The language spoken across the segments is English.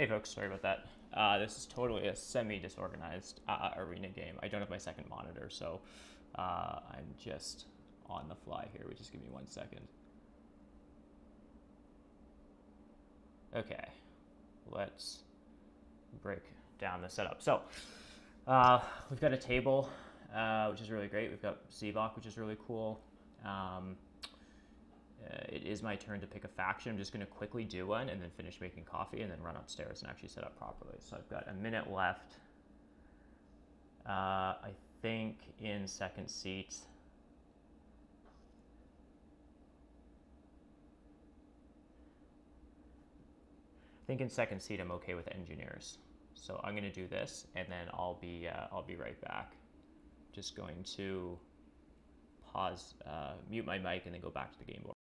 Hey folks, sorry about that. This is totally a semi-disorganized arena game. I don't have my second monitor, so I'm just on the fly here. Just give me 1 second. Okay, let's break down the setup. So we've got a table, which is really great. We've got Zebok, which is really cool. It is my turn to pick a faction. I'm just going to quickly do one and then finish making coffee and then run upstairs and actually set up properly. So I've got a minute left. I think in second seat. I'm okay with engineers. So I'm going to do this and then I'll be right back. Just going to pause, mute my mic, and then go back to the game board.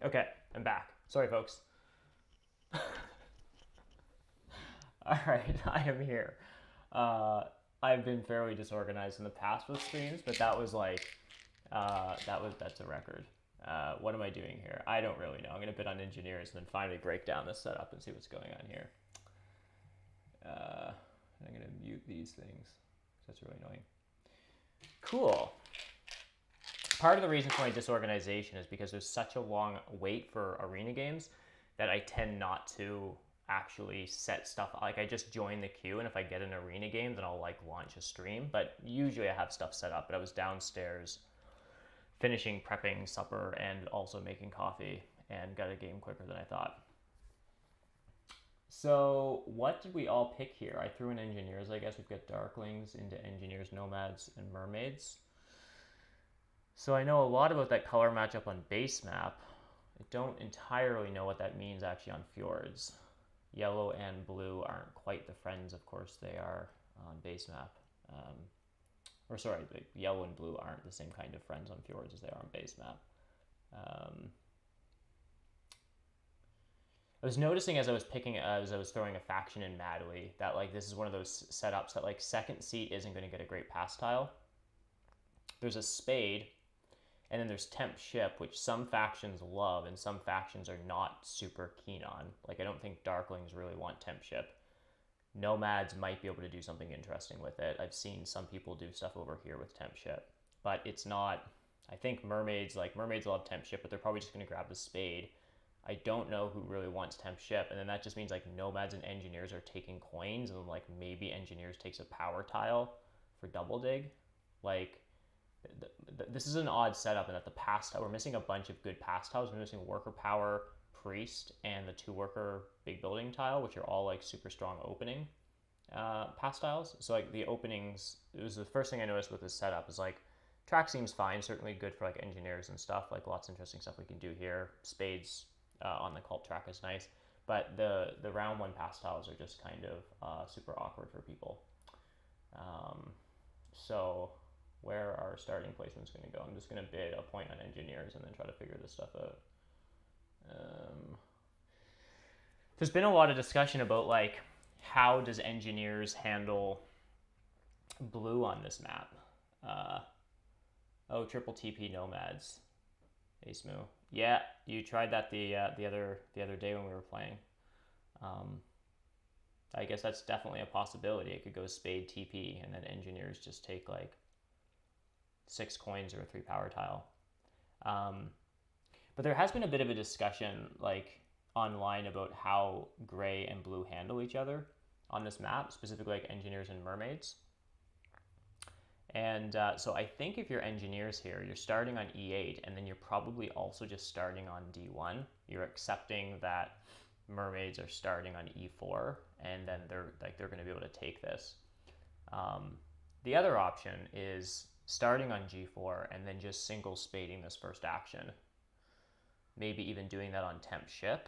Okay, I'm back. Sorry, folks. All right, I am here. I've been fairly disorganized in the past with streams, but that was like, that's a record. What am I doing here? I don't really know. I'm gonna bid on engineers and then finally break down this setup and see what's going on here. I'm gonna mute these things. That's really annoying. Cool. Part of the reason for my disorganization is because there's such a long wait for arena games that I tend not to actually set stuff. Like, I just join the queue, and if I get an arena game, then I'll like launch a stream. But usually I have stuff set up. But I was downstairs finishing prepping supper and also making coffee and got a game quicker than I thought. So what did we all pick here? I threw in engineers, I guess. We've got darklings into engineers, nomads, and mermaids. So I know a lot about that color matchup on base map. I don't entirely know what that means actually on fjords. Yellow and blue aren't quite the friends, of course, they are on base map. Or sorry, yellow and blue aren't the same kind of friends on fjords as they are on base map. I was noticing as I was throwing a faction in Madly that like this is one of those setups that like second seat isn't going to get a great pass tile. There's a spade, and then there's temp ship, which some factions love and some factions are not super keen on. Like, I don't think darklings really want temp ship. Nomads might be able to do something interesting with it. I've seen some people do stuff over here with temp ship, but it's not. I think mermaids love temp ship, but they're probably just going to grab the spade. I don't know who really wants temp ship, and then that just means like nomads and engineers are taking coins, and like maybe engineers takes a power tile for double dig. Like, this is an odd setup in that the pass tile, we're missing a bunch of good pass tiles. We're missing worker power, priest, and the 2-worker big building tile, which are all like super strong opening pass tiles. So like the openings, it was the first thing I noticed with this setup is like track seems fine, certainly good for like engineers and stuff, like lots of interesting stuff we can do here. Spades on the cult track is nice, but the round one pass tiles are just kind of super awkward for people. So where our starting placement's going to go, I'm just going to bid a point on engineers and then try to figure this stuff out. There's been a lot of discussion about like how does engineers handle blue on this map. Oh, triple TP nomads. Hey Smoo. Yeah, you tried that the other day when we were playing. I guess that's definitely a possibility. It could go spade TP and then engineers just take like 6 coins or a 3 power tile. But there has been a bit of a discussion like online about how gray and blue handle each other on this map, specifically like engineers and mermaids. And so I think if you're engineers here, you're starting on E8, and then you're probably also just starting on D1. You're accepting that mermaids are starting on E4, and then they're going to be able to take this. The other option is starting on G4 and then just single spading this first action. Maybe even doing that on temp ship,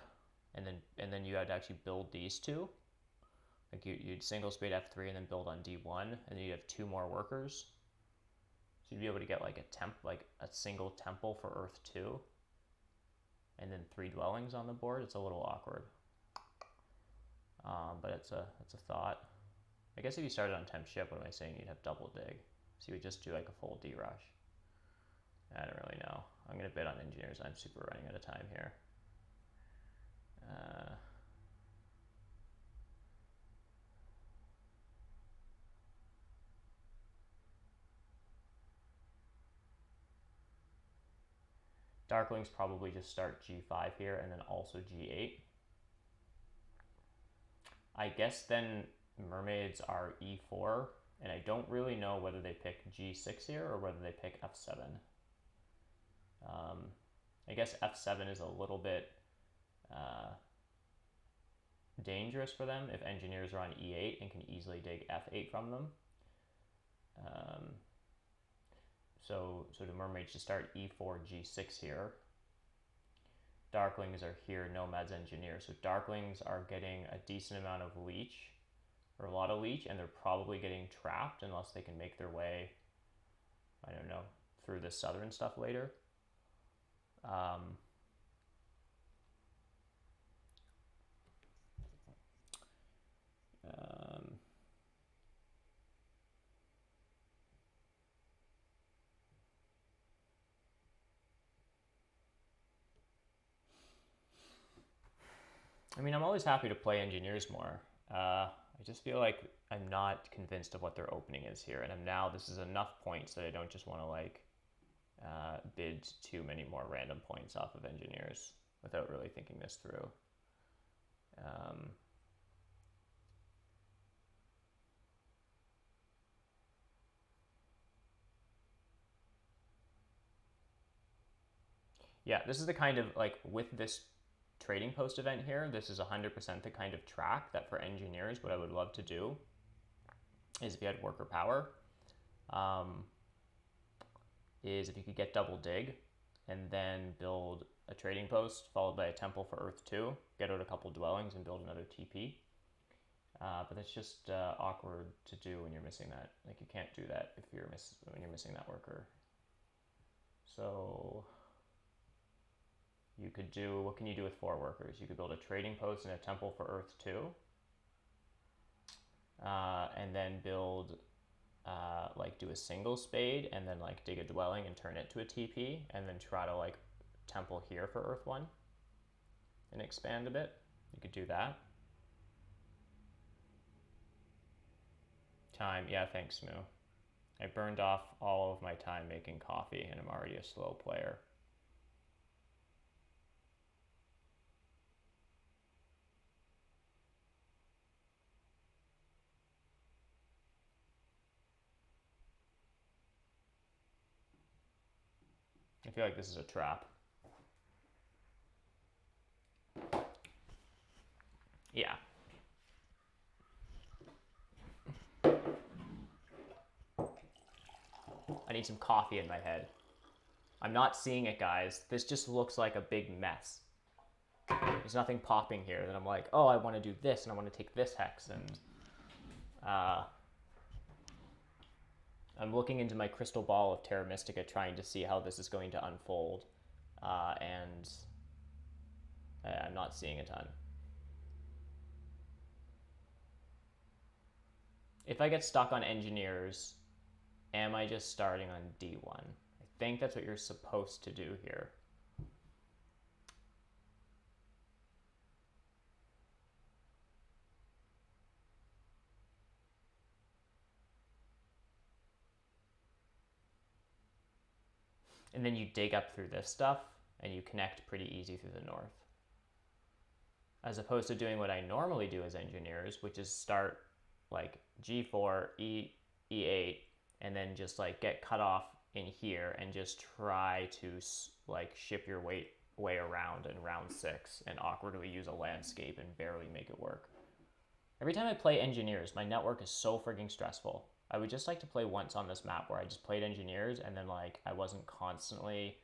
and then you had to actually build these two. Like you'd single spade F3 and then build on D1, and then you'd have 2 more workers. So you'd be able to get like a single temple for Earth 2, and then 3 dwellings on the board. It's a little awkward, but it's a thought. I guess if you started on temp ship, what am I saying? You'd have double dig, so you would just do like a full D rush. I don't really know. I'm gonna bid on engineers. I'm super running out of time here. Darklings probably just start G5 here and then also G8. I guess then mermaids are E4, and I don't really know whether they pick G6 here or whether they pick F7. I guess F7 is a little bit dangerous for them if engineers are on E8 and can easily dig F8 from them. So the mermaids just start E4, G6 here. Darklings are here, nomads, engineers. So Darklings are getting a decent amount of leech, or a lot of leech, and they're probably getting trapped unless they can make their way, I don't know, through the southern stuff later. I mean, I'm always happy to play engineers more. I just feel like I'm not convinced of what their opening is here, and this is enough points that I don't just want to like bid too many more random points off of engineers without really thinking this through. Yeah, this is the kind of like with this trading post event here, this is 100% the kind of track that for engineers, what I would love to do is if you had worker power, is if you could get double dig and then build a trading post followed by a temple for Earth 2, get out a couple dwellings and build another TP. But that's just awkward to do when you're missing that. Like you can't do that if when you're missing that worker. So you could do, what can you do with 4 workers? You could build a trading post and a temple for Earth 2. And then build, like do a single spade and then like dig a dwelling and turn it to a TP, and then try to like temple here for Earth 1 and expand a bit. You could do that. Time, yeah, thanks, Smoo. I burned off all of my time making coffee and I'm already a slow player. I feel like this is a trap. Yeah. I need some coffee in my head. I'm not seeing it, guys. This just looks like a big mess. There's nothing popping here that I'm like, oh, I want to do this and I want to take this hex, and I'm looking into my crystal ball of Terra Mystica trying to see how this is going to unfold, and I'm not seeing a ton. If I get stuck on engineers, am I just starting on D1? I think that's what you're supposed to do here. And then you dig up through this stuff and you connect pretty easy through the north. As opposed to doing what I normally do as engineers, which is start like G4, E8, and then just like get cut off in here and just try to like ship your way around in round 6 and awkwardly use a landscape and barely make it work. Every time I play engineers, my network is so frigging stressful. I would just like to play once on this map where I just played engineers and then like I wasn't constantly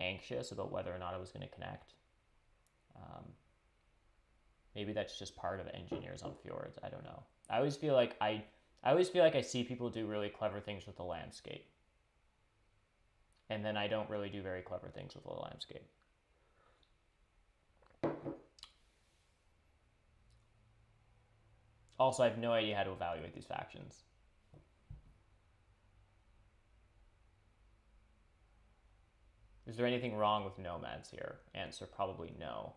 anxious about whether or not I was going to connect. Maybe that's just part of engineers on fjords. I don't know. I always feel like I see people do really clever things with the landscape, and then I don't really do very clever things with the landscape. Also, I have no idea how to evaluate these factions. Is there anything wrong with nomads here? Answer, probably no.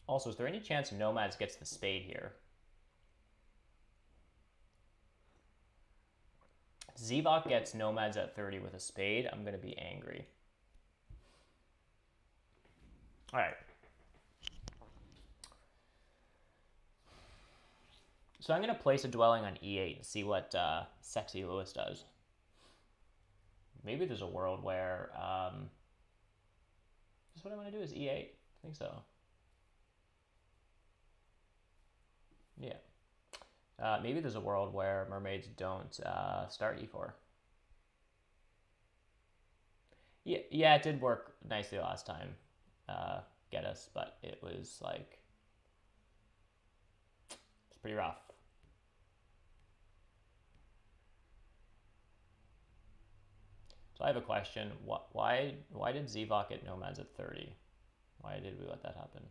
Also, is there any chance nomads gets the spade here? Zevok gets nomads at 30 with a spade. I'm going to be angry. All right. So I'm going to place a dwelling on E8 and see what Sexy Lewis does. Maybe there's a world where just what I want to do is E8. I think so. Yeah. Maybe there's a world where mermaids don't start E4. Yeah, it did work nicely last time, get us, but it was like, it's pretty rough. So I have a question. Why did Zevok get nomads at 30? Why did we let that happen?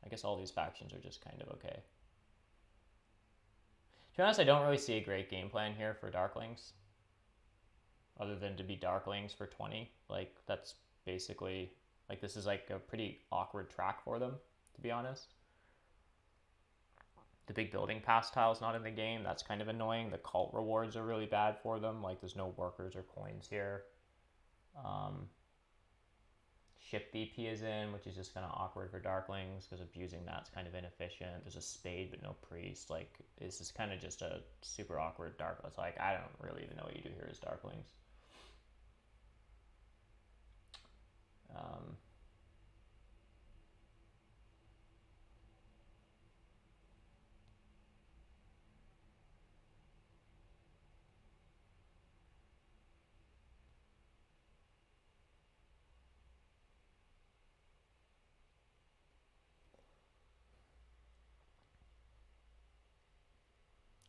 I guess all these factions are just kind of okay. To be honest, I don't really see a great game plan here for Darklings, other than to be Darklings for 20. Like, that's basically, like, this is like a pretty awkward track for them, to be honest. The big building pass tile's not in the game. That's kind of annoying. The cult rewards are really bad for them. Like, there's no workers or coins here. Ship BP is in, which is just kind of awkward for Darklings because abusing that's kind of inefficient. There's a spade but no priest. Like, this is kind of just a super awkward Dark. It's like, I don't really even know what you do here as Darklings.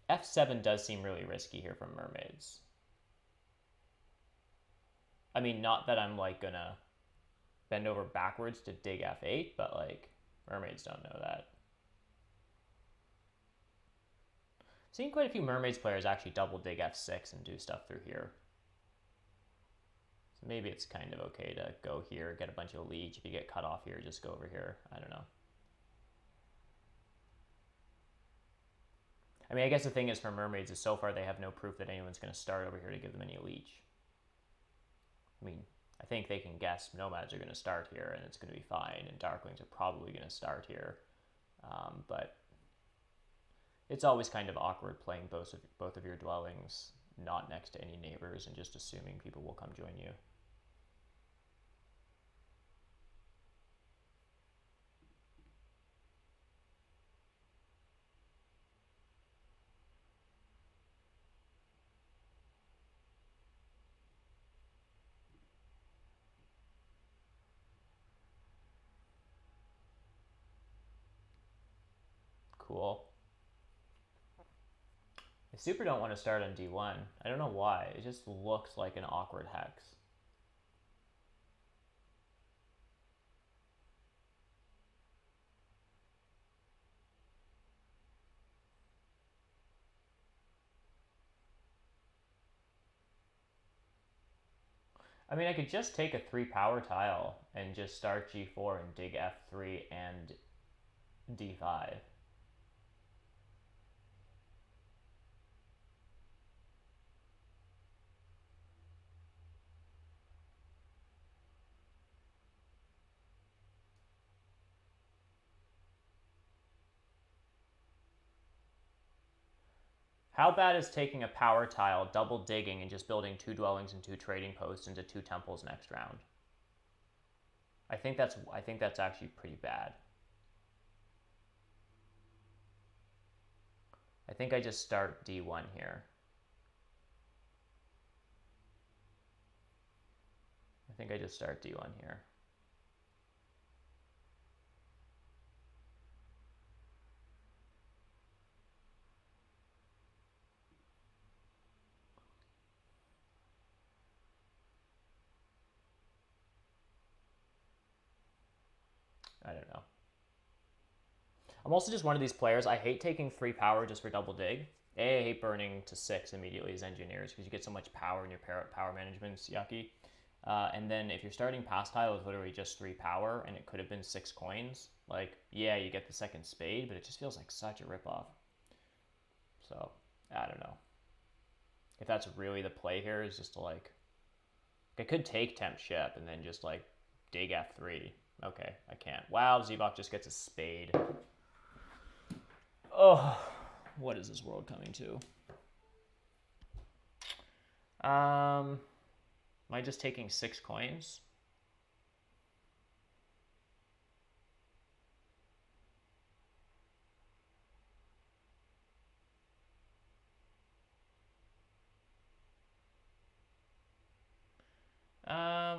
F7 does seem really risky here from mermaids. I mean, not that I'm like gonna bend over backwards to dig F8, but like, mermaids don't know that. Seeing quite a few mermaids players actually double dig F6 and do stuff through here. So maybe it's kind of okay to go here, get a bunch of leech. If you get cut off here, just go over here. I don't know. I mean, I guess the thing is for mermaids is so far they have no proof that anyone's going to start over here to give them any leech. I mean, I think they can guess nomads are going to start here and it's going to be fine, and darklings are probably going to start here. But it's always kind of awkward playing both of your dwellings not next to any neighbors and just assuming people will come join you. Cool. I super don't want to start on D1. I don't know why. It just looks like an awkward hex. I mean, I could just take a 3 power tile and just start G4 and dig F3 and D5. How bad is taking a power tile, double digging, and just building 2 dwellings and 2 trading posts into 2 temples next round? I think that's actually pretty bad. I think I just start D1 here. I think I just start D1 here. I don't know. I'm also just one of these players. I hate taking 3 power just for double dig. I hate burning to 6 immediately as engineers because you get so much power in your power management's yucky. And then if you're starting past tile with literally just 3 power and it could have been 6 coins, like, yeah, you get the second spade, but it just feels like such a ripoff. So, I don't know. If that's really the play here, is just to like, I could take temp ship and then just like dig F3. Okay, I can't. Wow, Zebok just gets a spade. Oh, what is this world coming to? Am I just taking 6 coins?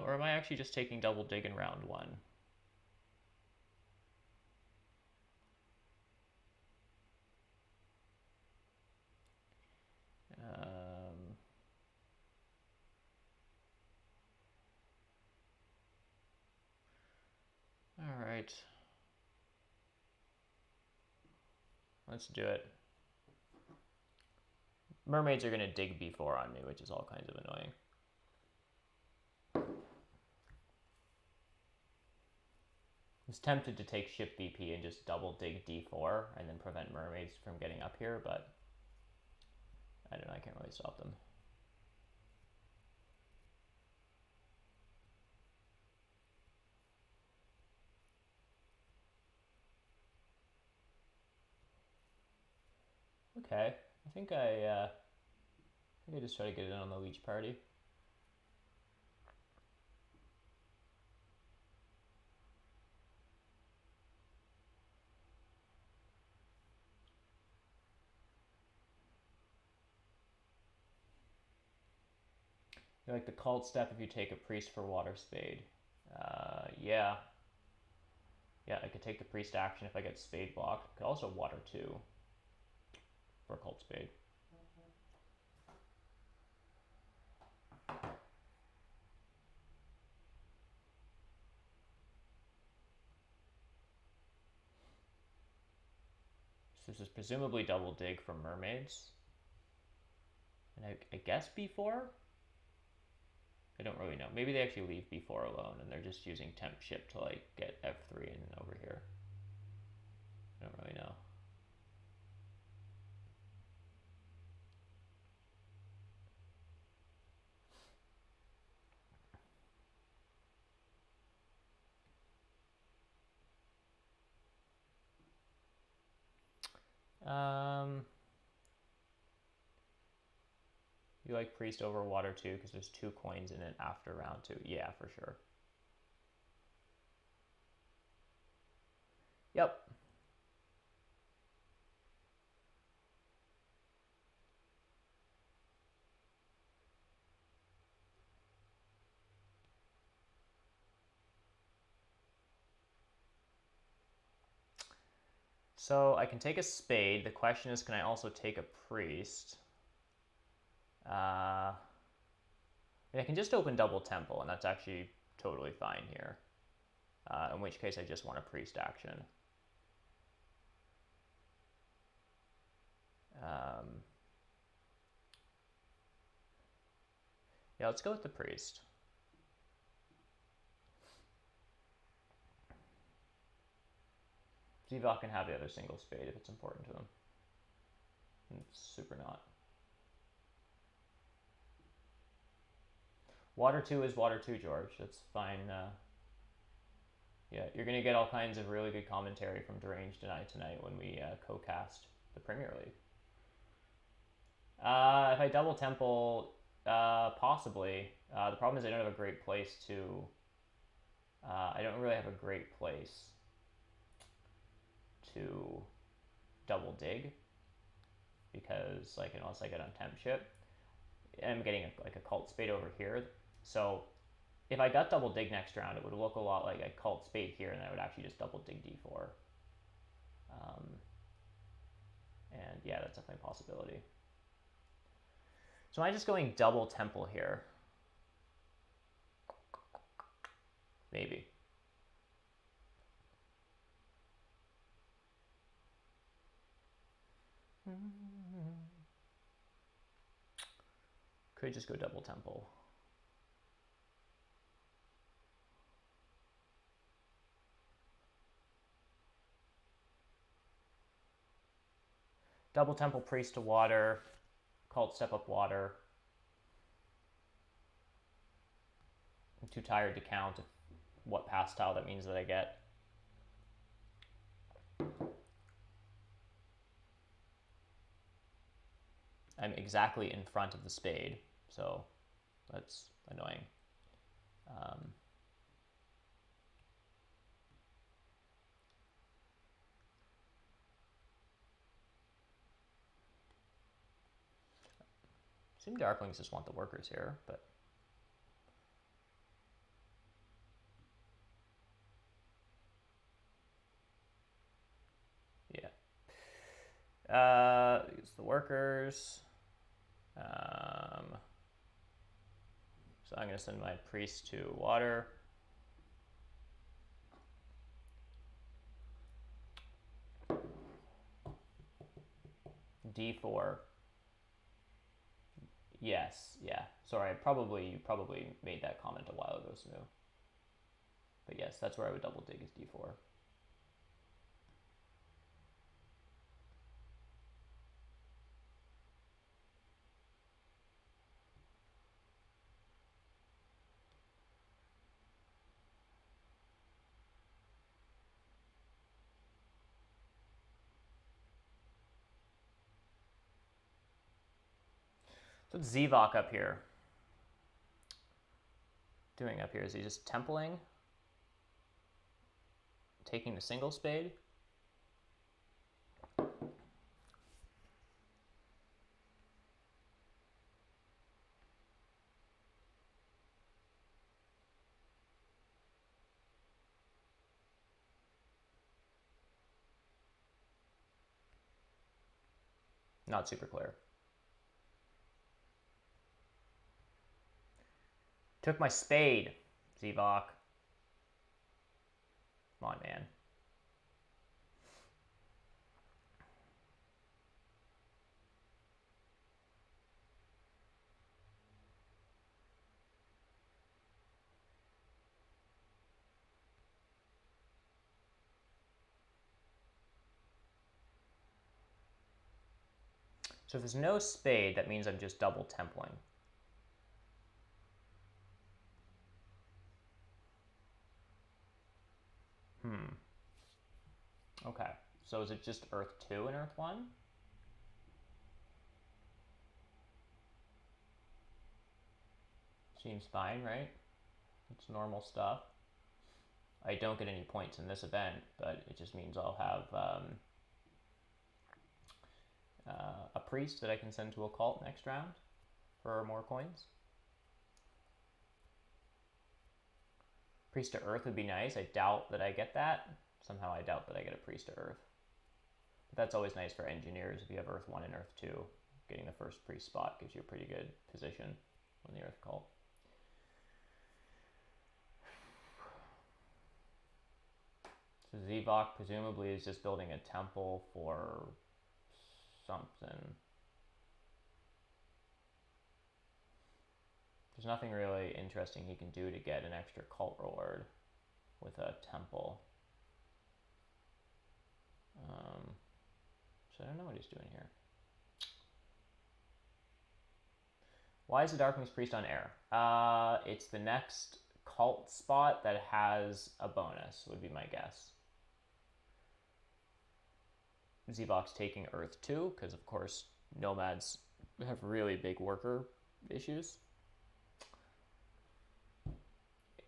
Or am I actually just taking double dig in round 1? All right. Let's do it. Mermaids are going to dig B4 on me, which is all kinds of annoying. I was tempted to take ship BP and just double dig D4 and then prevent mermaids from getting up here, but I don't know, I can't really stop them. Okay, I think I just try to get it on the leech party. You like the cult step if you take a priest for water spade. Yeah. Yeah, I could take the priest action if I get spade blocked. Could also water 2 for cult spade. So this is presumably double dig for mermaids. And I guess B4? I don't really know. Maybe they actually leave B4 alone and they're just using temp ship to like get F3 and over here. I don't really know. You like priest over water 2 because there's 2 coins in it after round 2. Yeah, for sure. Yep. So I can take a spade. The question is, can I also take a priest? I can just open double temple, and that's actually totally fine here. In which case, I just want a priest action. Yeah, let's go with the priest. Zevok can have the other single spade if it's important to him. It's super not. Water 2 is water 2, George. That's fine. Yeah, you're going to get all kinds of really good commentary from Deranged and I tonight when we co-cast the Premier League. If I double temple, possibly. The problem is I don't have a great place to... I don't really have a great place to double dig because, like, unless I get on temp ship, I'm getting like a cult spade over here. So if I got double dig next round, it would look a lot like a cult spade here, and I would actually just double dig d4. And yeah, that's definitely a possibility. So am I just going double temple here? Maybe. Could just go double temple. Double temple priest to water, cult step up water. I'm too tired to count what pass tile that means that I get. I'm exactly in front of the spade, so that's annoying. Seem Darklings just want the workers here, but yeah. It's the workers. So I'm going to send my priest to water. D4. Yes, yeah. Sorry, you probably made that comment a while ago, Smoo. But yes, that's where I would double dig is D4. So what's Zevok up here doing up here? Is he just templing? Taking the single spade? Not super clear. Took my spade, Zevok. Come on, man. So if there's no spade, that means I'm just double templing. Okay, so is it just Earth 2 and Earth 1? Seems fine, right? It's normal stuff. I don't get any points in this event, but it just means I'll have a priest that I can send to a cult next round for more coins. Priest to Earth would be nice. I doubt that I get that. Somehow I doubt that I get a priest to Earth. But that's always nice for engineers if you have Earth 1 and Earth 2. getting the first priest spot gives you a pretty good position on the Earth Cult. So Zevok presumably is just building a temple for something. There's nothing really interesting he can do to get an extra cult reward with a temple. So I don't know what he's doing here. Why is the Darkwing's Priest on air? It's the next cult spot that has a bonus, would be my guess. Zevok's taking Earth 2, because of course nomads have really big worker issues.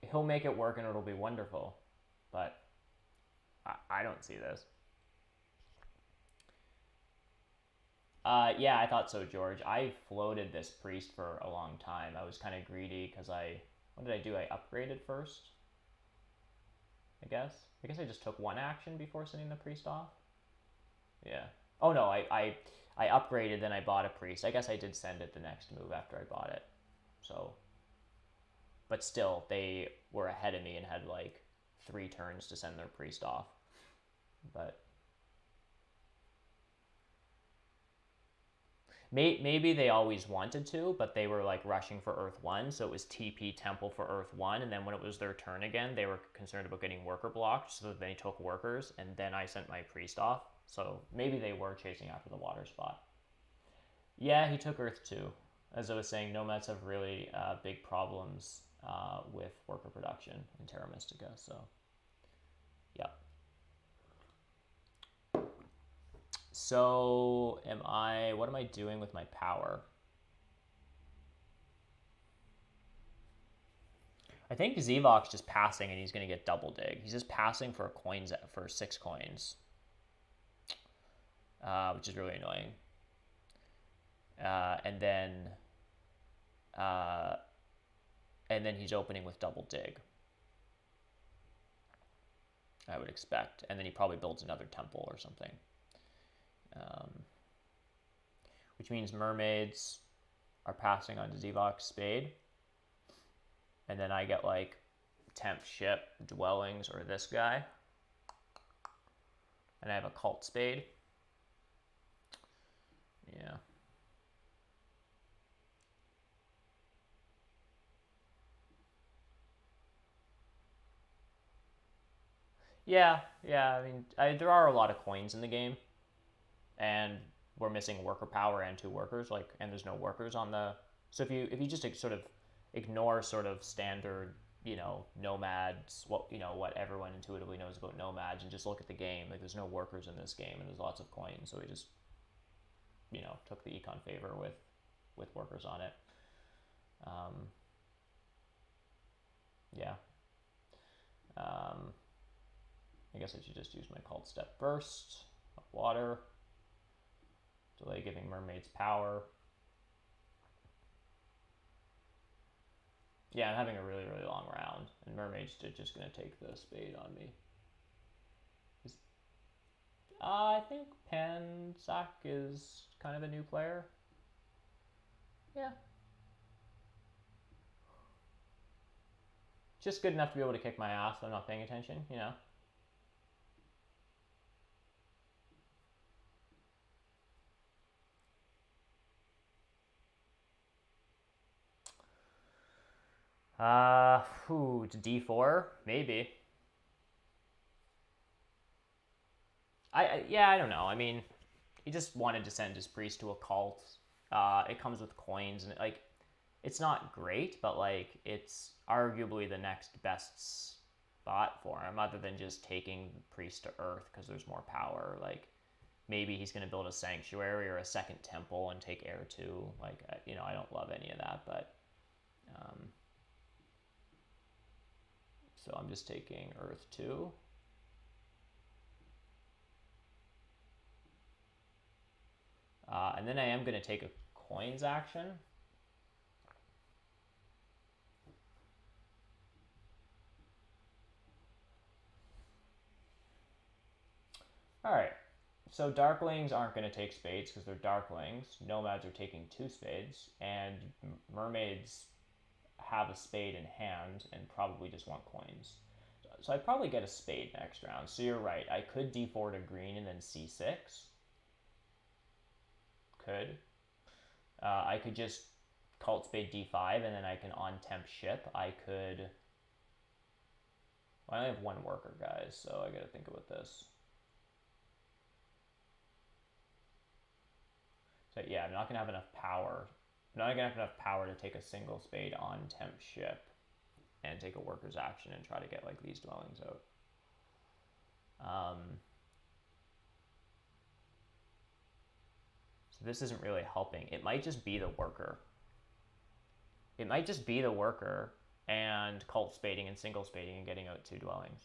He'll make it work and it'll be wonderful, but I don't see this. Yeah, I thought so, George. I floated this priest for a long time. I was kind of greedy because what did I do? I upgraded first, I guess. I guess I just took one action before sending the priest off. Yeah. Oh no, I upgraded, then I bought a priest. I guess I did send it the next move after I bought it. So, but still, they were ahead of me and had like 3 turns to send their priest off. But maybe they always wanted to, but they were like rushing for Earth 1, so it was TP Temple for Earth 1, and then when it was their turn again, they were concerned about getting worker blocked, so they took workers, and then I sent my priest off. So maybe they were chasing after the water spot. Yeah, he took Earth 2. As I was saying, nomads have really big problems with worker production in Terra Mystica, so yeah. So what am I doing with my power? I think Zevok's just passing and he's going to get double dig. He's just passing for coins for 6 coins, which is really annoying. And then he's opening with double dig, I would expect. And then he probably builds another temple or something. Which means mermaids are passing on to Zevok's spade. And then I get like temp ship, dwellings, or this guy. And I have a cult spade. Yeah. Yeah, I mean, there are a lot of coins in the game. And we're missing worker power and 2 workers, and there's no workers on the... So if you just sort of ignore sort of standard, nomads, what everyone intuitively knows about nomads, and just look at the game, like there's no workers in this game and there's lots of coins, so we just, took the econ favor with workers on it. Yeah. I guess I should just use my cult step first. Water. Delay giving mermaids power. Yeah, I'm having a really, really long round, and mermaids are just going to take the spade on me. I think Panzak is kind of a new player. Yeah. Just good enough to be able to kick my ass when I'm not paying attention, To D4, maybe. I don't know. I mean, he just wanted to send his priest to a cult. It comes with coins, and it's not great, but it's arguably the next best spot for him, other than just taking priest to Earth because there's more power. Maybe he's going to build a sanctuary or a second temple and take Air 2. I don't love any of that, but so I'm just taking Earth 2. And then I am going to take a coins action. All right. So Darklings aren't going to take spades because they're Darklings. Nomads are taking 2 spades, and Mermaids have a spade in hand and probably just want coins. So I'd probably get a spade next round. So you're right. I could d4 to green and then c6. Could. I could just cult spade d5 and then I can on-temp ship. I could... Well, I only have 1 worker, guys, so I gotta think about this. So yeah, I'm not gonna have enough power. I'm not gonna have enough power to take a single spade on-temp ship and take a worker's action and try to get like these dwellings out. So this isn't really helping. It might just be the worker. It might just be the worker and cult spading and single spading and getting out 2 dwellings.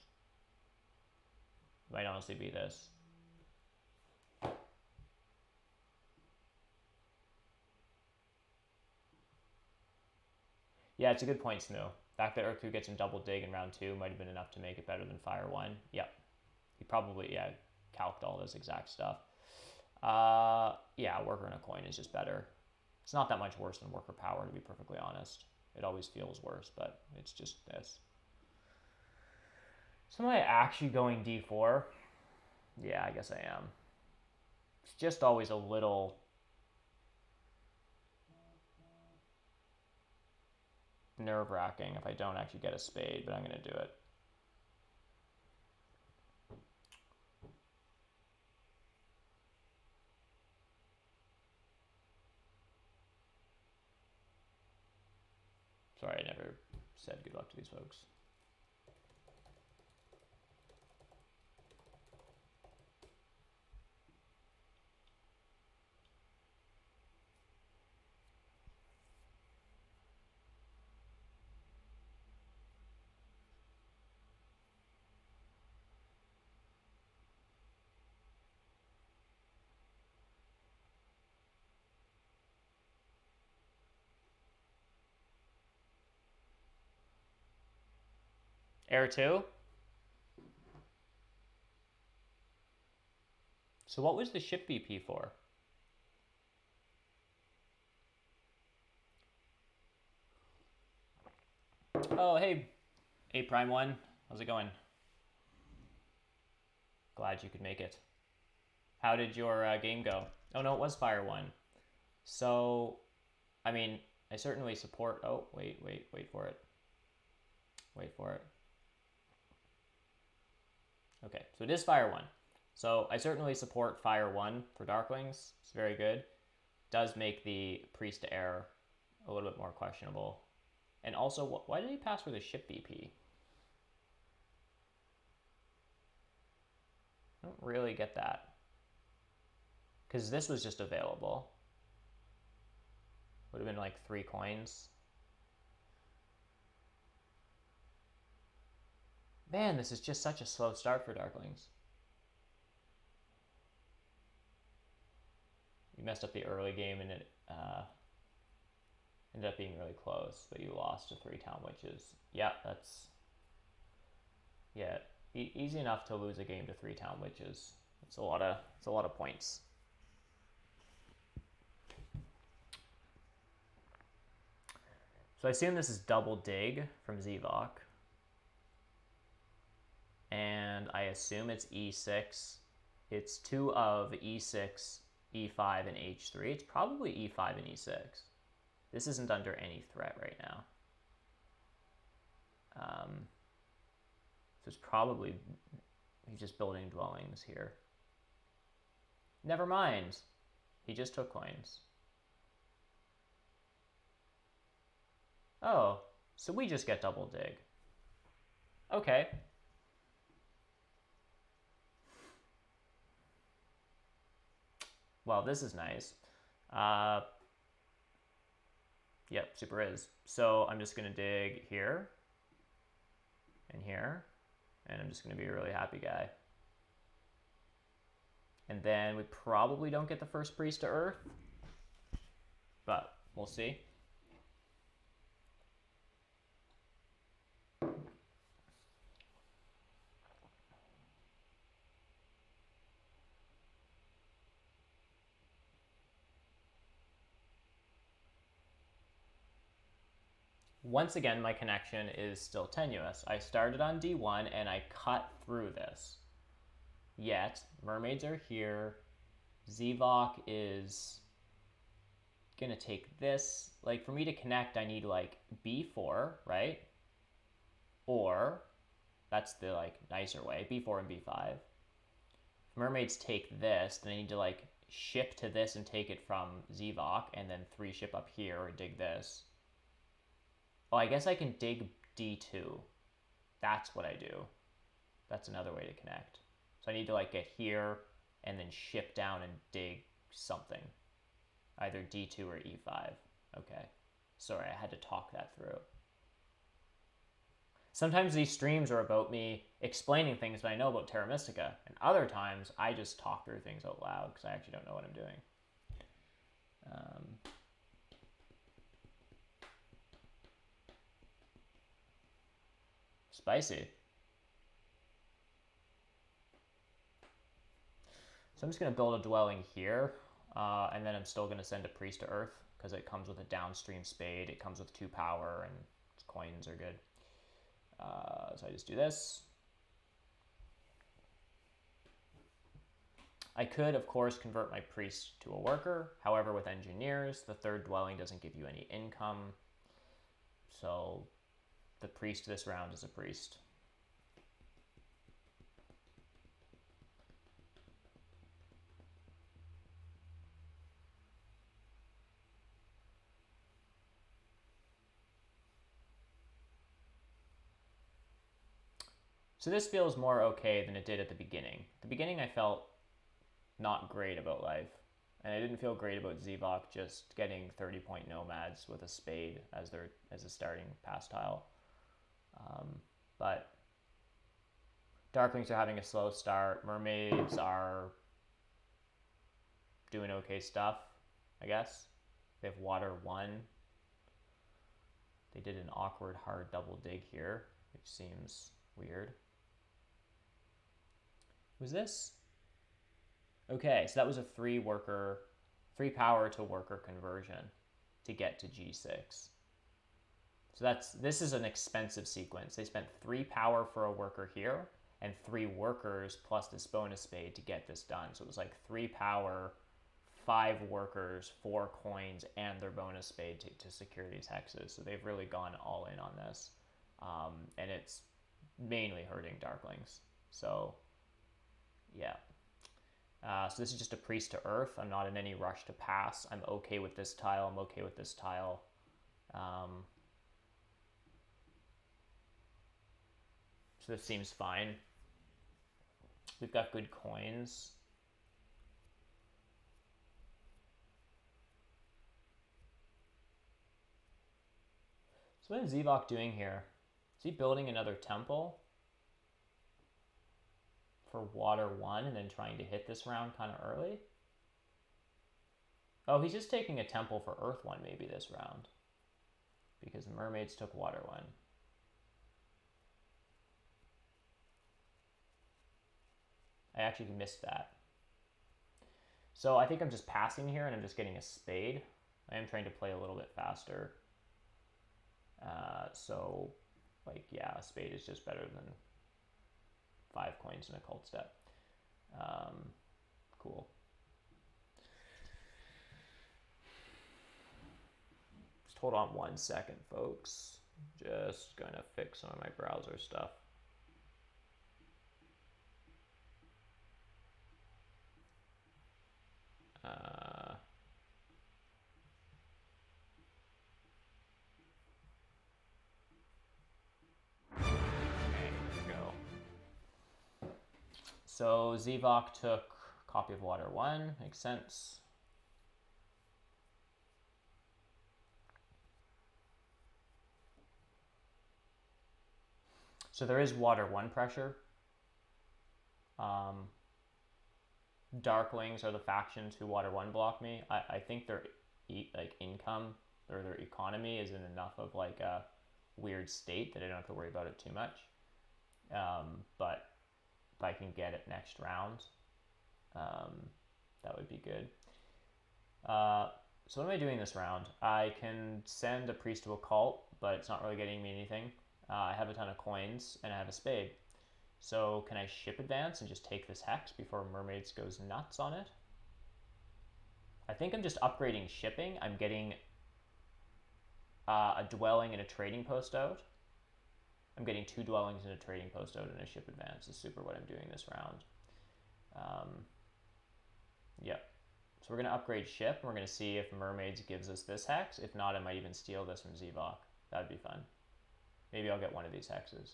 It might honestly be this. Yeah, it's a good point, Smoo. The fact that Urku gets him double dig in round 2 might have been enough to make it better than Fire 1. Yep. He probably, yeah, calced all this exact stuff. Yeah, worker and a coin is just better. It's not that much worse than worker power, to be perfectly honest. It always feels worse, but it's just this. So am I actually going d4? Yeah, I guess I am. It's just always a little... nerve-wracking if I don't actually get a spade, but I'm going to do it. Sorry, I never said good luck to these folks. Air 2? So what was the ship VP for? Oh, hey, A Prime 1. How's it going? Glad you could make it. How did your game go? Oh, no, it was Fire 1. So, I mean, I certainly support... Oh, wait for it. Wait for it. Okay, so it is Fire 1. So I certainly support Fire 1 for Darklings. It's very good. Does make the Priest to Air a little bit more questionable. And also, why did he pass for the ship VP? I don't really get that. Because this was just available. Would have been like 3 coins. Man, this is just such a slow start for Darklings. You messed up the early game and it ended up being really close, but you lost to 3 Town Witches. Yeah, that's... Yeah, easy enough to lose a game to 3 Town Witches. It's a lot of points. So I assume this is double dig from Zevok. And I assume it's e6. It's 2 of e6, e5, and h3. It's probably e5 and e6. This isn't under any threat right now. So it's probably... He's just building dwellings here. Never mind. He just took coins. Oh, so we just get double dig. Okay. Well, this is nice. Yep, super is. So I'm just going to dig here and here, and I'm just going to be a really happy guy. And then we probably don't get the first priest to Earth, but we'll see. once again, my connection is still tenuous. I started on D1 and I cut through this. Yet, mermaids are here. Zevok is gonna take this. Like, for me to connect, I need like B4, right? Or, that's the like nicer way, B4 and B5. If mermaids take this, then I need to like ship to this and take it from Zevok, and then 3 ship up here or dig this. Oh, I guess I can dig D2. That's what I do. That's another way to connect. So I need to like get here and then ship down and dig something. Either D2 or E5. Okay. Sorry, I had to talk that through. Sometimes these streams are about me explaining things that I know about Terra Mystica, and other times I just talk through things out loud because I actually don't know what I'm doing. Spicy. So I'm just going to build a dwelling here, and then I'm still going to send a priest to Earth because it comes with a downstream spade, it comes with 2 power, and its coins are good. So I just do this. I could, of course, convert my priest to a worker. However, with engineers, the 3rd dwelling doesn't give you any income. So the priest this round is a priest. So this feels more okay than it did at the beginning. At the beginning, I felt not great about life. And I didn't feel great about Zevok just getting 30-point nomads with a spade as a starting pass tile. But Darklings are having a slow start. Mermaids are doing okay stuff, I guess. They have water 1. They did an awkward hard double dig here, which seems weird. Was this? Okay, so that was a 3 power to worker conversion to get to G6. So this is an expensive sequence. They spent 3 power for a worker here and 3 workers plus this bonus spade to get this done. So it was like 3 power, 5 workers, 4 coins, and their bonus spade to secure these hexes. So they've really gone all in on this. And it's mainly hurting Darklings. So yeah. So this is just a priest to Earth. I'm not in any rush to pass. I'm okay with this tile. I'm okay with this tile. So this seems fine. We've got good coins. So what is Zevok doing here? Is he building another temple for water 1 and then trying to hit this round kind of early? Oh, he's just taking a temple for Earth 1 maybe this round because the mermaids took water 1. I actually missed that. So I think I'm just passing here and I'm just getting a spade. I am trying to play a little bit faster. So, like, yeah, a spade is just better than 5 coins in a cult step. Cool. Just hold on 1 second, folks. Just gonna fix some of my browser stuff. So Zevok took copy of water 1, makes sense. So there is water 1 pressure. Darklings are the factions who water 1 block me. I think their like income or their economy is in enough of like a weird state that I don't have to worry about it too much. But if I can get it next round, that would be good. So what am I doing this round? I can send a priest to a cult, but it's not really getting me anything. I have a ton of coins, and I have a spade. So can I ship advance and just take this hex before Mermaids goes nuts on it? I think I'm just upgrading shipping. I'm getting a dwelling and a trading post out. I'm getting 2 dwellings and a trading post out and a ship advance is super what I'm doing this round. Yep. So we're going to upgrade ship, and we're going to see if Mermaids gives us this hex. If not, I might even steal this from Zevok. That'd be fun. Maybe I'll get one of these hexes.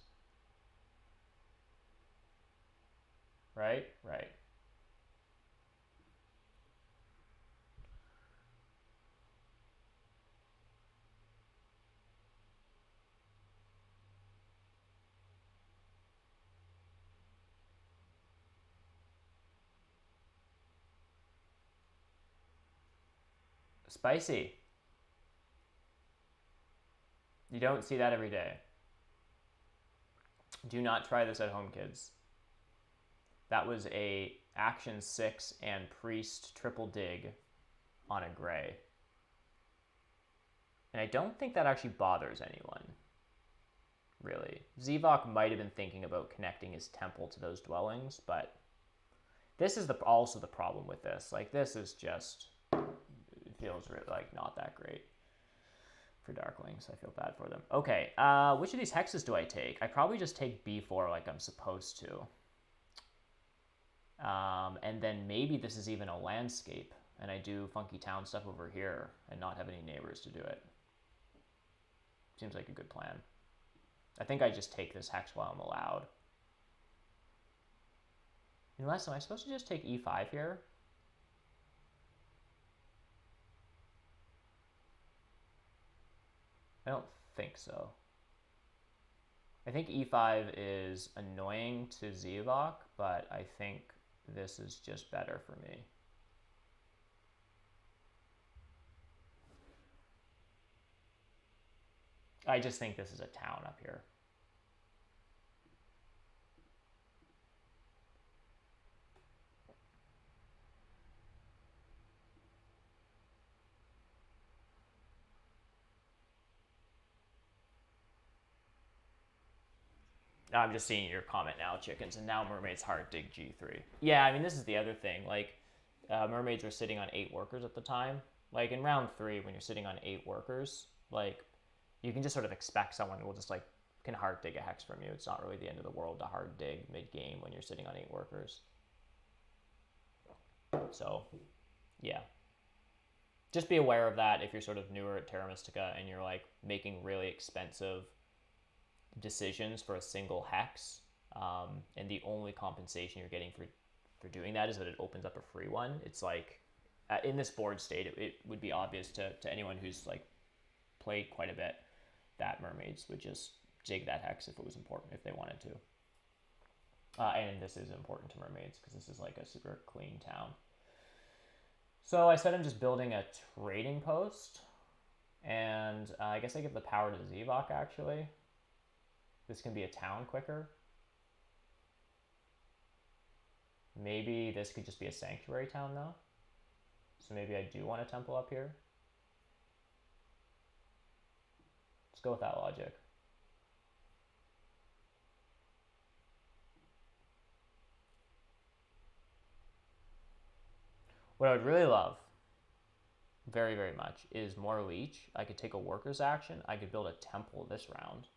Right? Right. Spicy. You don't see that every day. Do not try this at home, kids. That was a action 6 and priest triple dig on a gray. And I don't think that actually bothers anyone, really. Zevok might have been thinking about connecting his temple to those dwellings, but this is also the problem with this. Like, this is just, it feels really, like, not that great for Darklings. I feel bad for them. Okay, which of these hexes do I take? I probably just take B4 like I'm supposed to. And then maybe this is even a landscape, and I do funky town stuff over here and not have any neighbors to do it. Seems like a good plan. I think I just take this hex while I'm allowed. Unless, am I supposed to just take E5 here? I don't think so. I think E5 is annoying to Zevok, but I think this is just better for me. I just think this is a town up here. I'm just seeing your comment now, chickens, and now Mermaids hard dig G3. Yeah, I mean, this is the other thing. Like, Mermaids were sitting on 8 workers at the time. Like, in round 3, when you're sitting on 8 workers, like, you can just sort of expect someone will just, like, can hard dig a hex from you. It's not really the end of the world to hard dig mid-game when you're sitting on 8 workers. So, yeah. Just be aware of that if you're sort of newer at Terra Mystica and you're, like, making really expensive decisions for a single hex, and the only compensation you're getting for doing that is that it opens up a free one. It's like, in this board state, it would be obvious to anyone who's like played quite a bit that Mermaids would just dig that hex if it was important, if they wanted to. And this is important to Mermaids because this is like a super clean town. So I said I'm just building a trading post, and I guess I give the power to Zevok actually. This can be a town quicker. Maybe this could just be a sanctuary town though. So maybe I do want a temple up here. Let's go with that logic. What I would really love, very, very much, is more leech. I could take a worker's action. I could build a temple this round.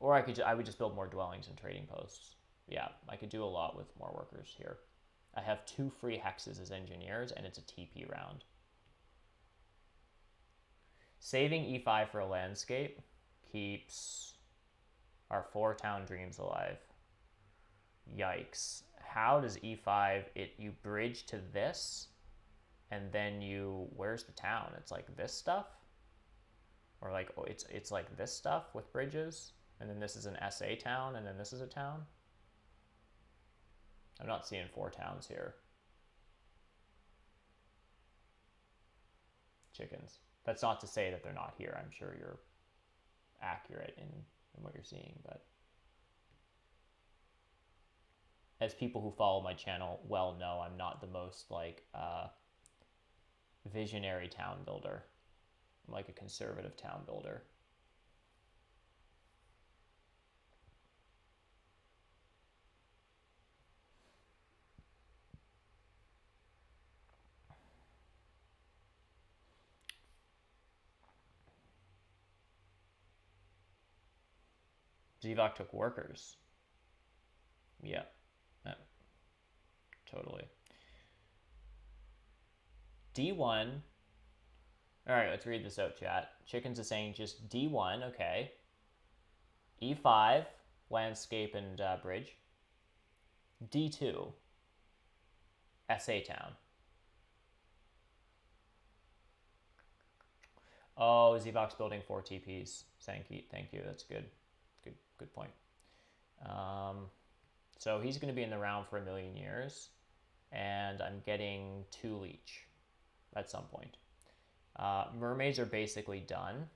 Or I would just build more dwellings and trading posts. Yeah, I could do a lot with more workers here. I have 2 free hexes as engineers, and it's a TP round. Saving E5 for a landscape keeps our 4 town dreams alive. Yikes. How does E5, you bridge to this, and then where's the town? It's like this stuff? Or like, oh, it's like this stuff with bridges, and then this is an SA town, and then this is a town? I'm not seeing 4 towns here. Chickens. That's not to say that they're not here. I'm sure you're accurate in what you're seeing, but... as people who follow my channel well know, I'm not the most like visionary town builder. I'm like a conservative town builder. Zivok took workers. Yeah, totally. D1. All right, let's read this out, chat. Chickens is saying just D1, okay. E5, landscape and bridge. D2, SA town. Oh, Zivok's building 4 TPs. Thank you. That's good. Good point. So he's going to be in the round for 1,000,000 years, and I'm getting 2 leech at some point. Mermaids are basically done.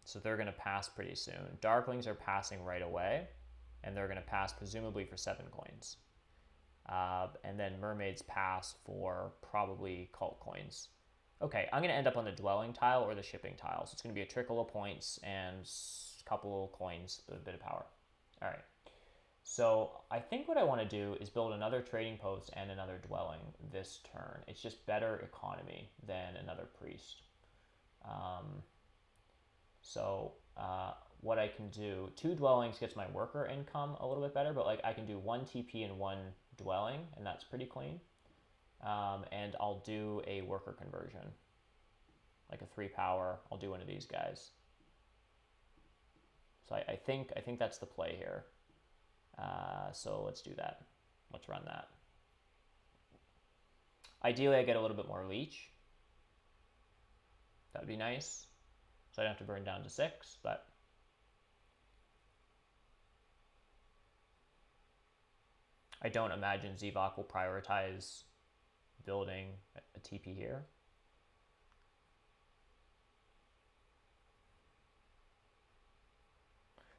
So they're going to pass pretty soon. Darklings are passing right away, and they're going to pass presumably for 7 coins. And then mermaids pass for probably cult coins. Okay, I'm going to end up on the dwelling tile or the shipping tile. So it's going to be a trickle of points and a couple of coins, a bit of power. All right. So I think what I want to do is build another trading post and another dwelling this turn. It's just better economy than another priest. What I can do, 2 dwellings gets my worker income a little bit better, but like I can do 1 TP and 1 dwelling, and that's pretty clean. And I'll do a worker conversion, like a 3 power. I'll do one of these guys. So I think that's the play here. So let's do that. Let's run that. Ideally, I get a little bit more leech. That would be nice. So I don't have to burn down to 6, but I don't imagine Zivok will prioritize building a TP here.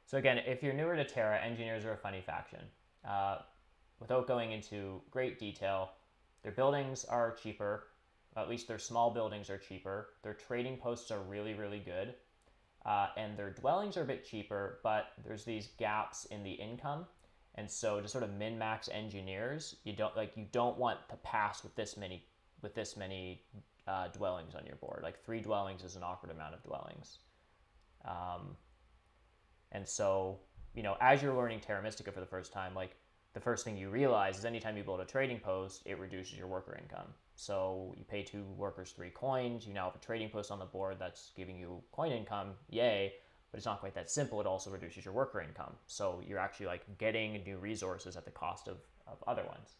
So again, if you're newer to Terra, engineers are a funny faction. Without going into great detail, their buildings are cheaper. At least their small buildings are cheaper. Their trading posts are really, really good. And their dwellings are a bit cheaper, but there's these gaps in the income. And so to sort of min-max engineers, you don't want to pass with this many dwellings on your board. Like 3 dwellings is an awkward amount of dwellings. And so, as you're learning Terra Mystica for the first time, like the first thing you realize is anytime you build a trading post, it reduces your worker income. So you pay 2 workers 3 coins. You now have a trading post on the board that's giving you coin income. Yay. But it's not quite that simple. It also reduces your worker income. So you're actually like getting new resources at the cost of other ones.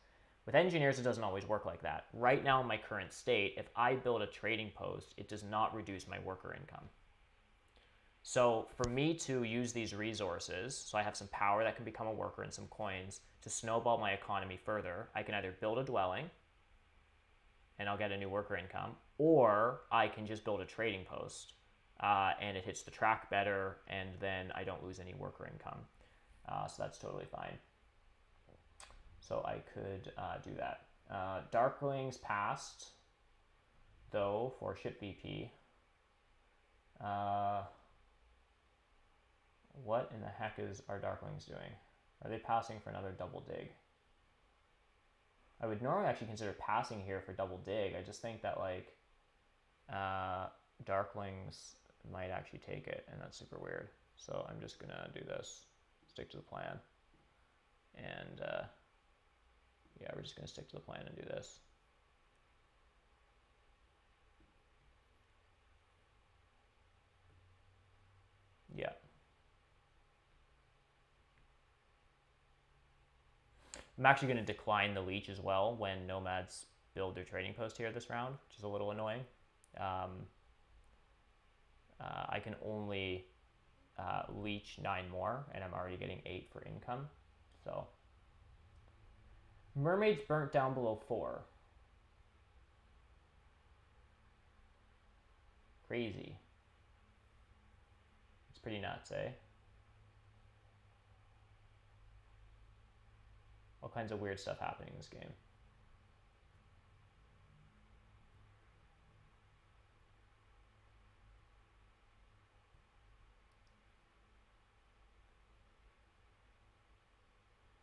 With engineers, it doesn't always work like that. Right now in my current state, if I build a trading post, it does not reduce my worker income. So for me to use these resources, so I have some power that can become a worker and some coins to snowball my economy further, I can either build a dwelling and I'll get a new worker income, or I can just build a trading post and it hits the track better, and then I don't lose any worker income. So that's totally fine. So I could do that. Darklings passed, though, for ship VP. What in the heck are Darklings doing? Are they passing for another double dig? I would normally actually consider passing here for double dig. I just think that like Darklings might actually take it, and that's super weird. So I'm just gonna do this, stick to the plan, and yeah, we're just gonna stick to the plan and do this. Yeah. I'm actually going to decline the leech as well when nomads build their trading post here this round, which is a little annoying. I can only leech 9 more, and I'm already getting 8 for income. So mermaids burnt down below 4. Crazy. It's pretty nuts, eh? All kinds of weird stuff happening in this game.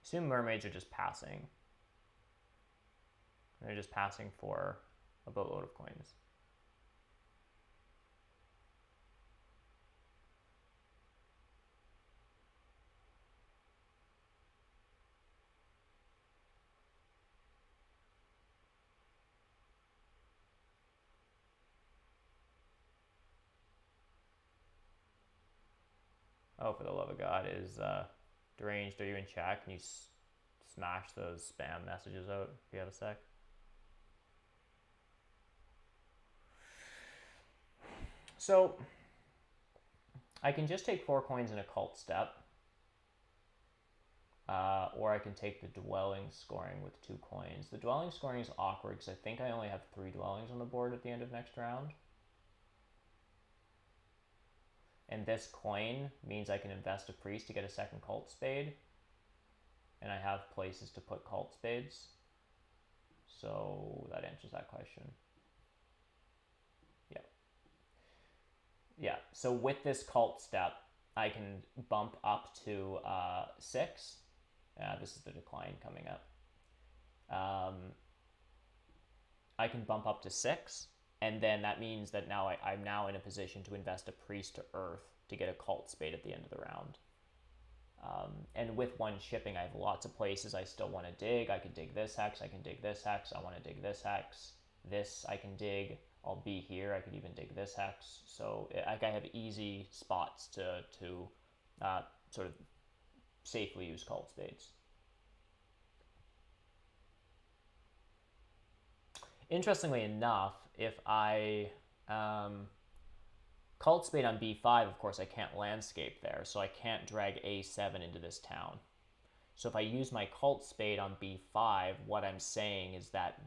Assume mermaids are just passing. They're just passing for a boatload of coins. Oh, for the love of God, is deranged? Are you in chat? Can you smash those spam messages out if you have a sec? So I can just take 4 coins in a cult step, or I can take the dwelling scoring with 2 coins. The dwelling scoring is awkward because I think I only have 3 dwellings on the board at the end of next round. And this coin means I can invest a priest to get a second cult spade. And I have places to put cult spades. So that answers that question. Yeah. Yeah, so with this cult step, I can bump up to 6. This is the decline coming up. I can bump up to 6. And then that means that now I'm now in a position to invest a priest to earth to get a cult spade at the end of the round. And with 1 shipping, I have lots of places I still want to dig. I can dig this hex, I can dig this hex, I want to dig this hex. This I can dig, I'll be here, I could even dig this hex. So I have easy spots to sort of safely use cult spades. Interestingly enough, if I cult spade on b5, of course I can't landscape there, so I can't drag a7 into this town. So if I use my cult spade on b5, what I'm saying is that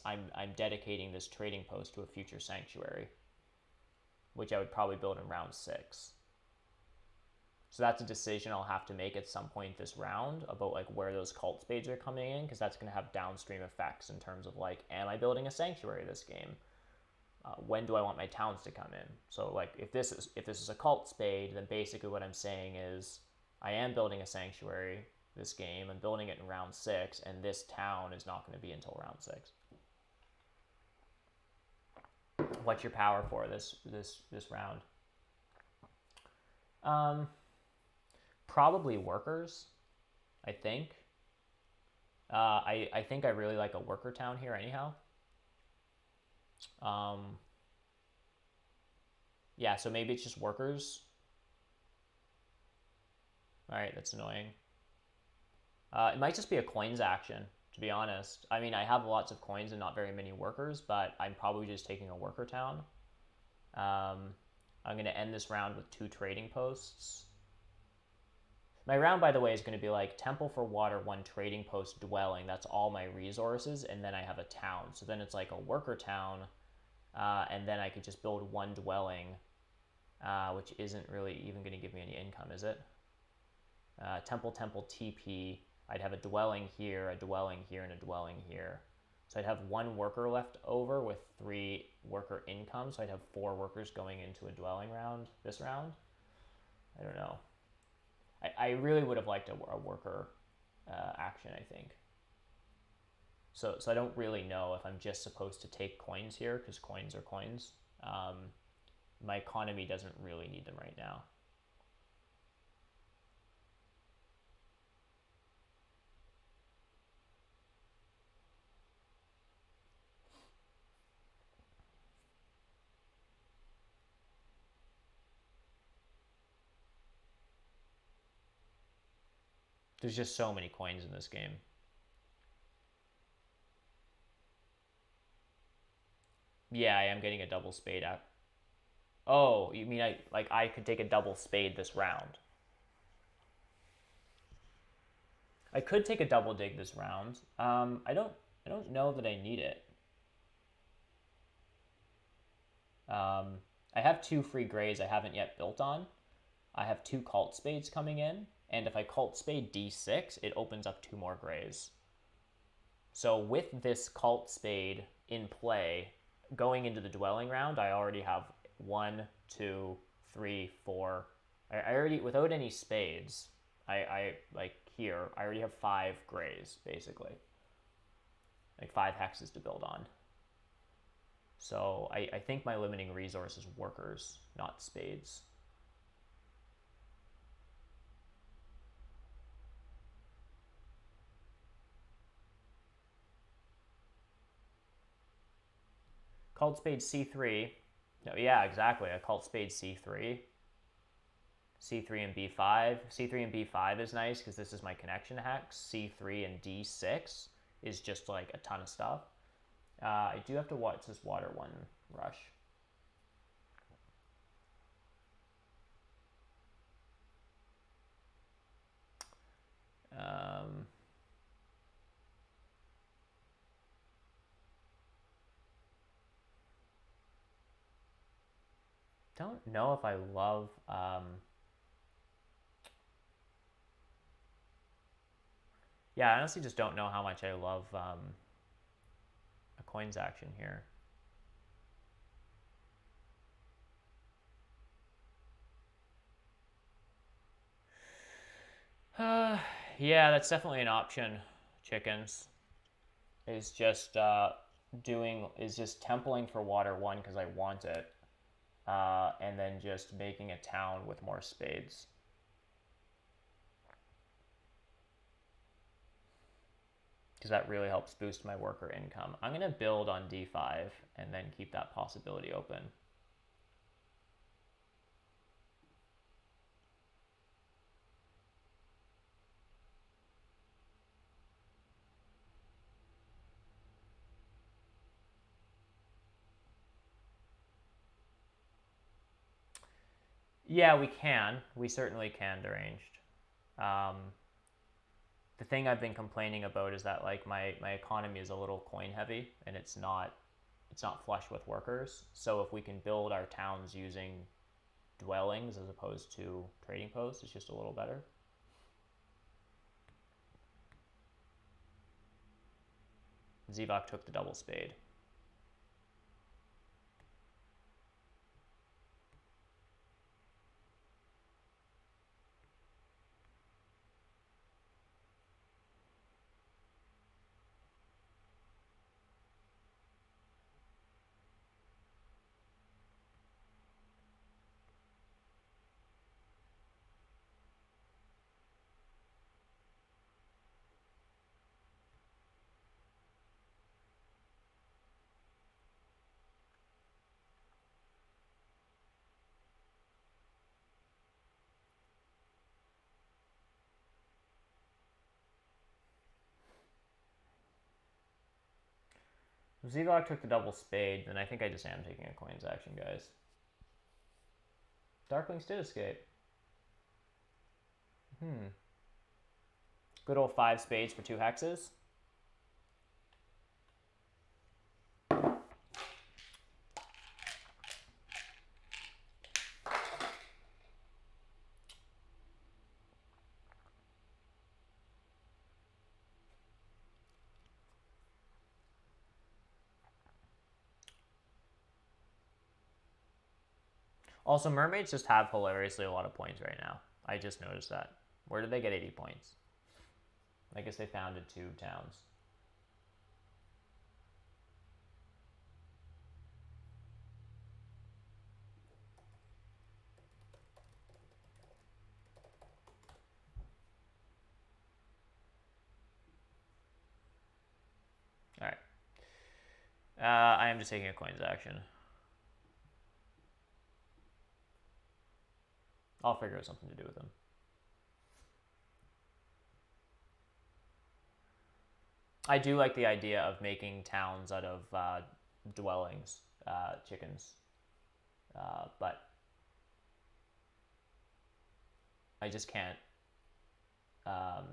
I'm dedicating this trading post to a future sanctuary, which I would probably build in round 6. So that's a decision I'll have to make at some point this round about like where those cult spades are coming in, because that's going to have downstream effects in terms of like, am I building a sanctuary this game? When do I want my towns to come in? So like if this is a cult spade, then basically what I'm saying is I am building a sanctuary this game. I'm building it in round 6, and this town is not going to be until round 6. What's your power for this round? Probably workers, I think. I think I really like a worker town here anyhow. Yeah, so maybe it's just workers. All right, that's annoying. It might just be a coins action, to be honest. I mean, I have lots of coins and not very many workers, but I'm probably just taking a worker town. I'm going to end this round with 2 trading posts. My round, by the way, is going to be like temple for water, 1 trading post dwelling. That's all my resources, and then I have a town. So then it's like a worker town, and then I could just build 1 dwelling, which isn't really even going to give me any income, is it? Temple, TP. I'd have a dwelling here, and a dwelling here. So I'd have 1 worker left over with 3 worker income. So I'd have 4 workers going into a dwelling round this round. I don't know. I really would have liked a worker action, I think. So I don't really know if I'm just supposed to take coins here, because coins are coins. My economy doesn't really need them right now. There's just so many coins in this game. Yeah, I am getting a double spade out. Oh, you mean I could take a double spade this round? I could take a double dig this round. I don't know that I need it. I have 2 free grays I haven't yet built on. I have 2 cult spades coming in. And if I cult spade d6, it opens up 2 more grays. So with this cult spade in play, going into the dwelling round, I already have 1, 2, 3, 4. I already, without any spades, I like here, I already have 5 grays, basically. Like 5 hexes to build on. So I think my limiting resource is workers, not spades. Cult spade c3. No, yeah, exactly. A cult spade c3. c3 and b5. c3 and b5 is nice because this is my connection hex. c3 and d6 is just like a ton of stuff. I do have to watch this water 1 rush. Don't know if I love yeah, I honestly just don't know how much I love a coins action here. Yeah, that's definitely an option, chickens. Is just templing for water 1 because I want it. And then just making a town with more spades. Because that really helps boost my worker income. I'm going to build on d5 and then keep that possibility open. Yeah, we can. We certainly can deranged. The thing I've been complaining about is that like my economy is a little coin heavy and it's not flush with workers. So if we can build our towns using dwellings as opposed to trading posts, it's just a little better. Zivak took the double spade. If Zivak took the double spade, then I think I just am taking a coins action, guys. Darklings did escape. Good old 5 spades for 2 hexes. Also, mermaids just have hilariously a lot of points right now. I just noticed that. Where did they get 80 points? I guess they founded 2 towns. All right. I am just taking a coins action. I'll figure out something to do with them. I do like the idea of making towns out of dwellings, chickens, but I just can't. I'm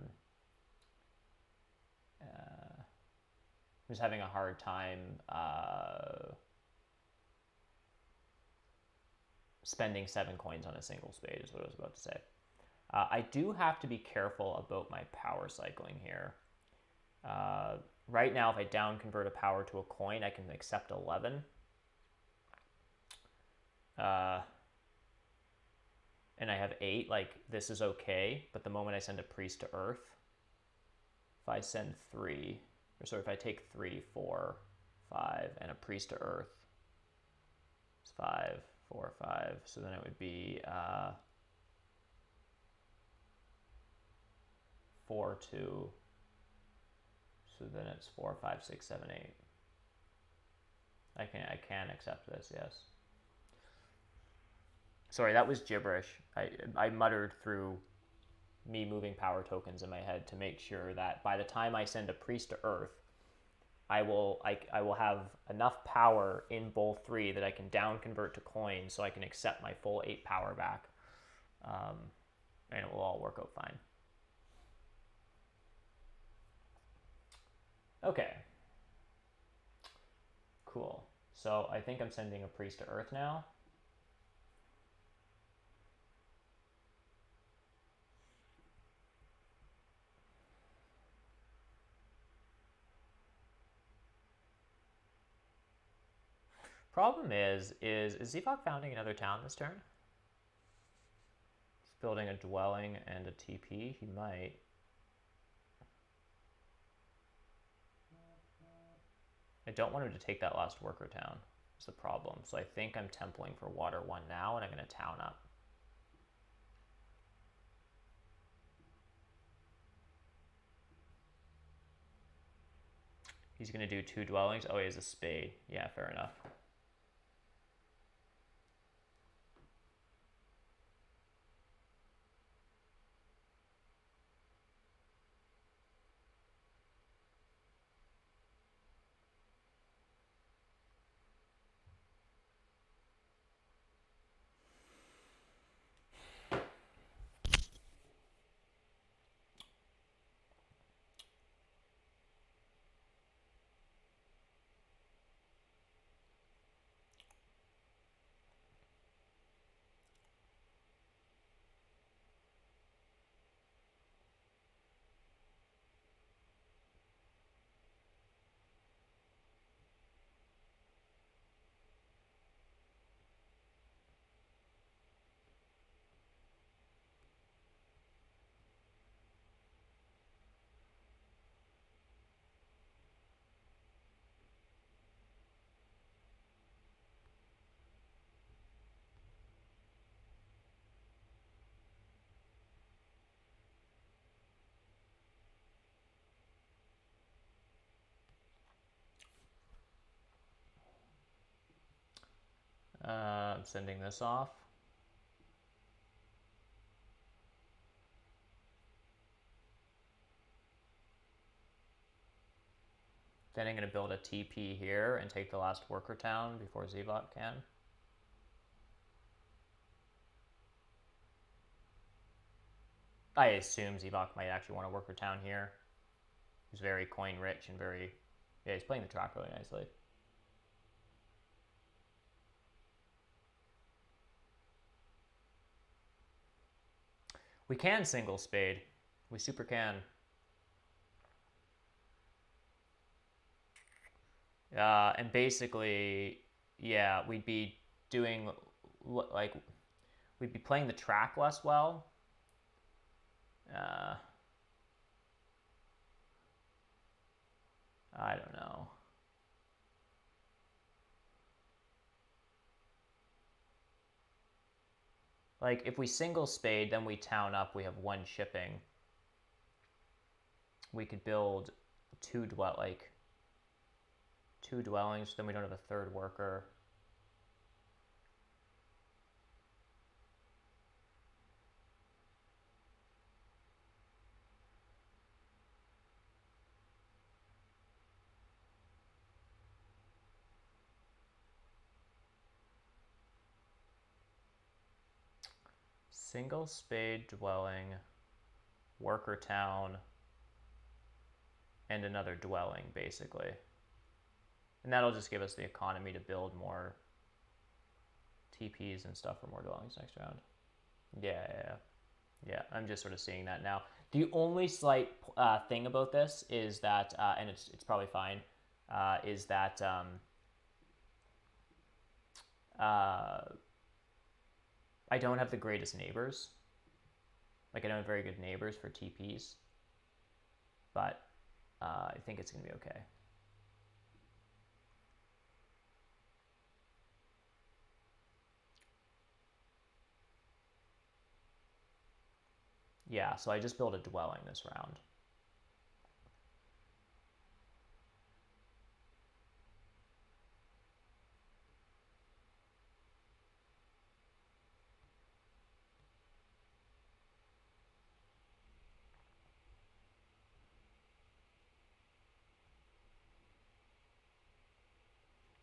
just having a hard time spending 7 coins on a single spade is what I was about to say. I do have to be careful about my power cycling here. Right now, if I down convert a power to a coin, I can accept 11. And I have 8, like, this is okay, but the moment I send a priest to Earth, if I send 3, or sorry, if I take 3, 4, 5, and a priest to Earth, it's 5, 4, 5, so then it would be 4, 2, so then it's 4, 5, 6, 7, 8. I can accept this, yes. Sorry, that was gibberish. I muttered through me moving power tokens in my head to make sure that by the time I send a priest to Earth, I will have enough power in bowl 3 that I can down convert to coins, so I can accept my full 8 power back, and it will all work out fine. Okay. Cool. So I think I'm sending a priest to Earth now. Problem is Zevok founding another town this turn? He's building a dwelling and a TP. He might. I don't want him to take that last worker town. Is the problem. So I think I'm templing for water 1 now, and I'm going to town up. He's going to do 2 dwellings. Oh, he has a spade. Yeah, fair enough. I'm sending this off. Then I'm going to build a TP here and take the last worker town before Zevok can. I assume Zevok might actually want a worker town here. He's very coin rich and very... Yeah, he's playing the track really nicely. We can single spade. We super can. And basically, yeah, we'd be doing, like, we'd be playing the track less well. I don't know. Like, if we single spade, then we town up, we have 1 shipping. We could build 2 dwellings, then we don't have a 3rd worker. Single spade dwelling, worker town, and another dwelling, basically. And that'll just give us the economy to build more TPs and stuff for more dwellings next round. Yeah. Yeah, I'm just sort of seeing that now. The only slight thing about this is that, and it's probably fine, is that I don't have the greatest neighbors. Like, I don't have very good neighbors for TPs, but I think it's going to be okay. Yeah, so I just built a dwelling this round.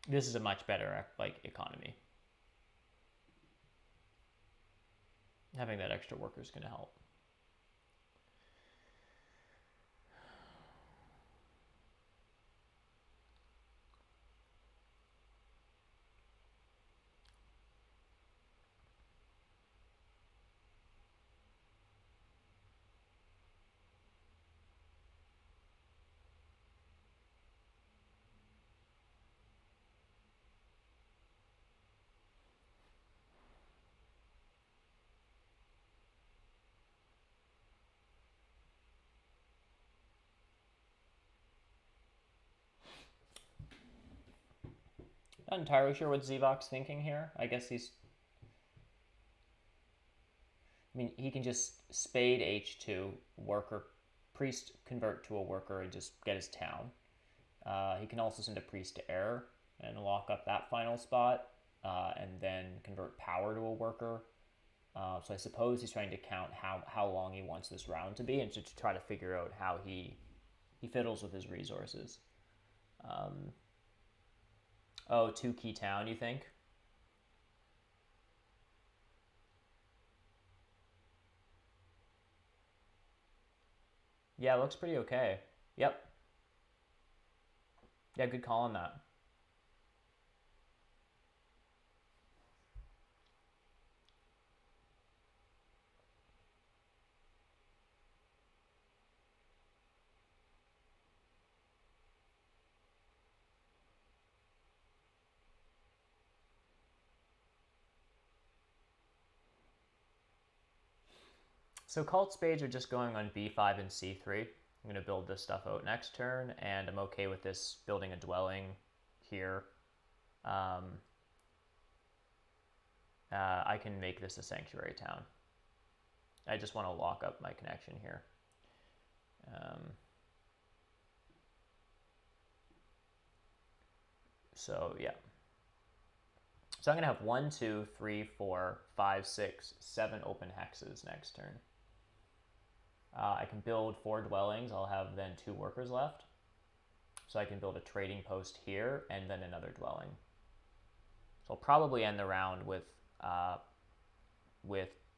This is a much better like economy. Having that extra worker is going to help. Not entirely sure what Zevok's thinking here. I guess he's... I mean, he can just spade H2, worker, priest convert to a worker and just get his town. He can also send a priest to error and lock up that final spot, and then convert power to a worker. So I suppose he's trying to count how long he wants this round to be, and to try to figure out how he fiddles with his resources. Oh, 2 key town, you think? Yeah, it looks pretty okay. Yep. Yeah, good call on that. So cult spades are just going on b5 and c3. I'm going to build this stuff out next turn, and I'm okay with this building a dwelling here. I can make this a sanctuary town. I just want to lock up my connection here. So yeah. So I'm going to have 1, 2, 3, 4, 5, 6, 7 open hexes next turn. I can build 4 dwellings. I'll have then 2 workers left. So I can build a trading post here and then another dwelling. So I'll probably end the round with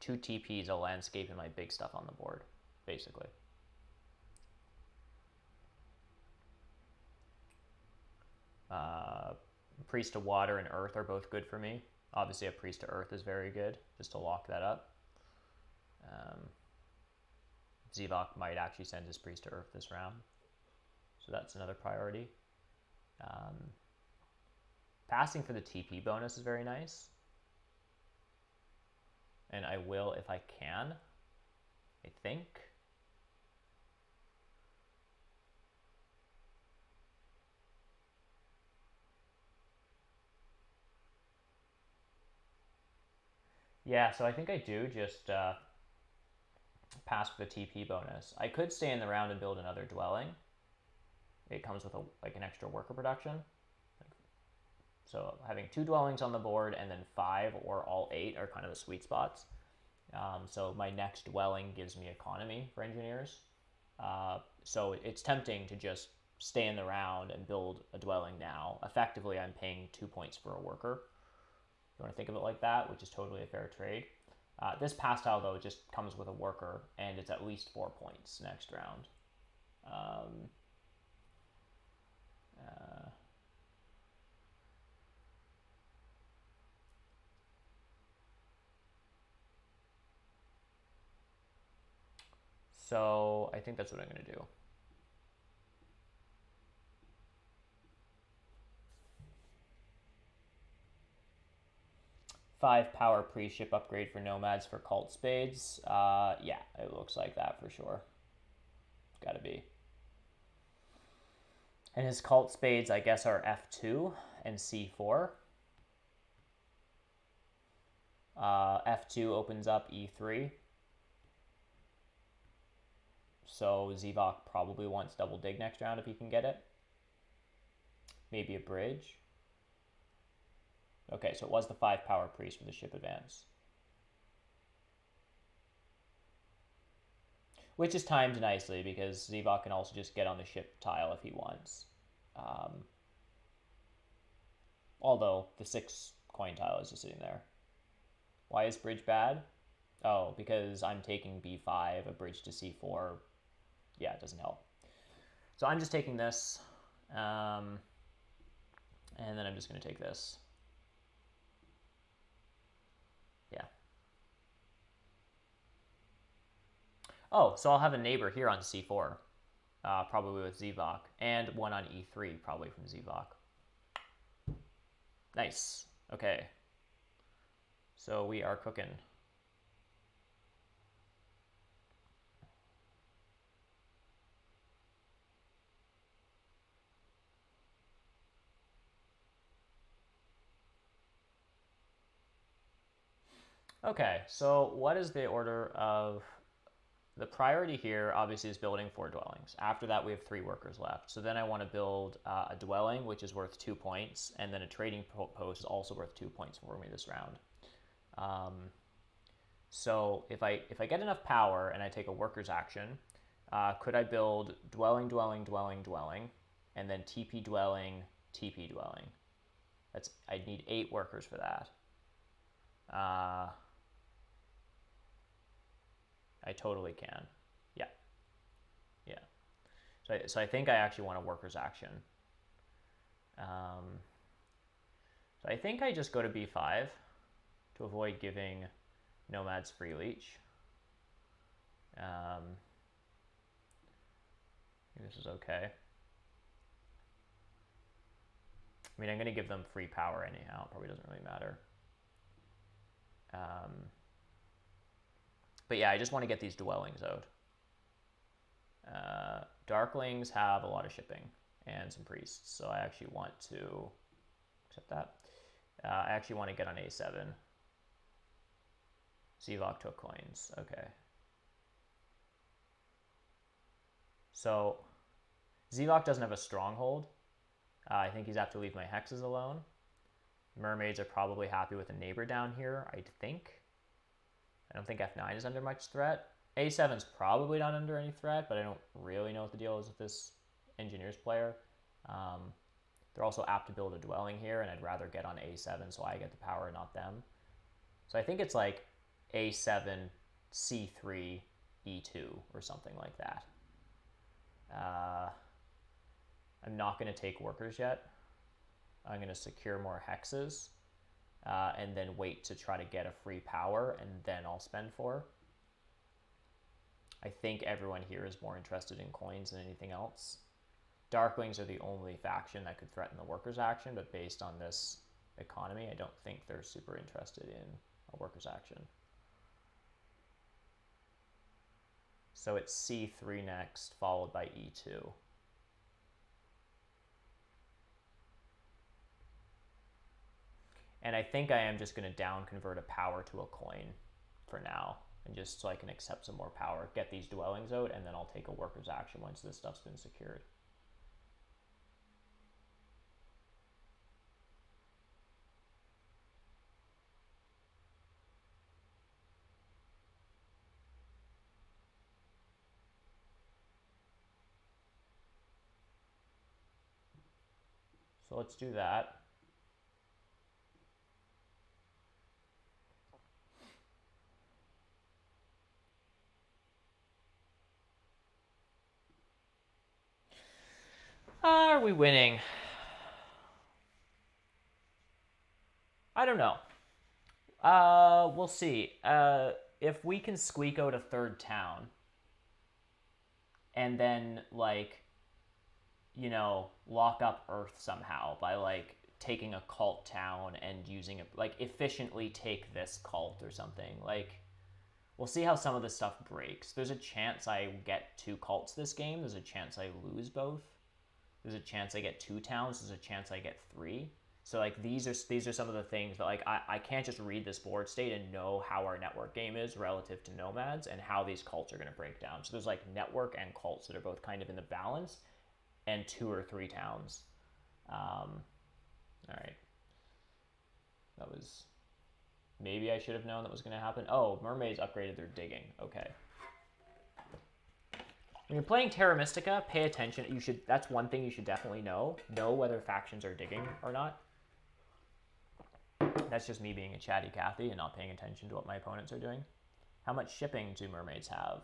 2 TPs, a landscape, and my big stuff on the board, basically. Priest to water and earth are both good for me. Obviously, a priest to earth is very good, just to lock that up. Zevok might actually send his priest to earth this round, so that's another priority. Passing for the TP bonus is very nice, and I will if I can, I think. Yeah, so I think I do just pass for the TP bonus. I could stay in the round and build another dwelling. It comes with an extra worker production. So having 2 dwellings on the board and then 5 or all 8 are kind of the sweet spots. So my next dwelling gives me economy for engineers. So it's tempting to just stay in the round and build a dwelling now. Effectively, I'm paying 2 points for a worker. If you want to think of it like that, which is totally a fair trade. This pass tile, though, just comes with a worker, and it's at least 4 points next round. So I think that's what I'm going to do. Five power pre-ship upgrade for nomads for cult spades. Yeah, it looks like that for sure. Gotta be. And his cult spades, I guess, are F2 and C4. F2 opens up E3. So Zivok probably wants double dig next round if he can get it. Maybe a bridge. Okay, so it was the 5 power priest for the ship advance. Which is timed nicely because Zivok can also just get on the ship tile if he wants. Although the 6 coin tile is just sitting there. Why is bridge bad? Oh, because I'm taking B5, a bridge to C4. Yeah, it doesn't help. So I'm just taking this. And then I'm just going to take this. Yeah. Oh, so I'll have a neighbor here on C4. Probably with Zivok. And one on E3, probably from Zivok. Nice. Okay. So we are cooking. Okay, so what is the order of... The priority here, obviously, is building 4 dwellings. After that, we have 3 workers left. So then I want to build a dwelling, which is worth 2 points, and then a trading post is also worth 2 points for me this round. So if I get enough power and I take a worker's action, could I build dwelling, dwelling, dwelling, dwelling, and then TP dwelling, TP dwelling? I'd need 8 workers for that. I totally can. Yeah. Yeah. So I think I actually want a worker's action. So I think I just go to B5 to avoid giving nomads free leech. This is okay. I mean, I'm going to give them free power anyhow. It probably doesn't really matter. But yeah, I just want to get these dwellings out. Darklings have a lot of shipping and some priests, so I actually want to accept that. I actually want to get on A7. Zivok took coins. Okay. So Zivok doesn't have a stronghold. I think he's have to leave my hexes alone. Mermaids are probably happy with a neighbor down here, I think. I don't think F9 is under much threat. A7's probably not under any threat, but I don't really know what the deal is with this engineers player. They're also apt to build a dwelling here, and I'd rather get on A7 so I get the power, not them. So I think it's like A7, C3, E2, or something like that. I'm not going to take workers yet. I'm going to secure more hexes, and then wait to try to get a free power, and then I'll spend 4. I think everyone here is more interested in coins than anything else. Darklings are the only faction that could threaten the workers' action, but based on this economy, I don't think they're super interested in a workers' action. So it's C3 next, followed by E2. And I think I am just going to down convert a power to a coin for now, and just so I can accept some more power, get these dwellings out, and then I'll take a worker's action once this stuff's been secured. So let's do that. Are we winning? I don't know. We'll see. If we can squeak out a 3rd town, and then like, you know, lock up Earth somehow by like taking a cult town and using it, like efficiently take this cult or something. Like, we'll see how some of this stuff breaks. There's a chance I get 2 cults this game. There's a chance I lose both. There's a chance I get 2 towns. There's a chance I get 3. So like these are some of the things that like I can't just read this board state and know how our network game is relative to nomads and how these cults are going to break down. So there's like network and cults that are both kind of in the balance, and 2 or 3 towns. All right. That was... Maybe I should have known that was going to happen. Oh, mermaids upgraded their digging. Okay. When you're playing Terra Mystica, pay attention. You should. That's one thing you should definitely know. Know whether factions are digging or not. That's just me being a chatty Cathy and not paying attention to what my opponents are doing. How much shipping do mermaids have?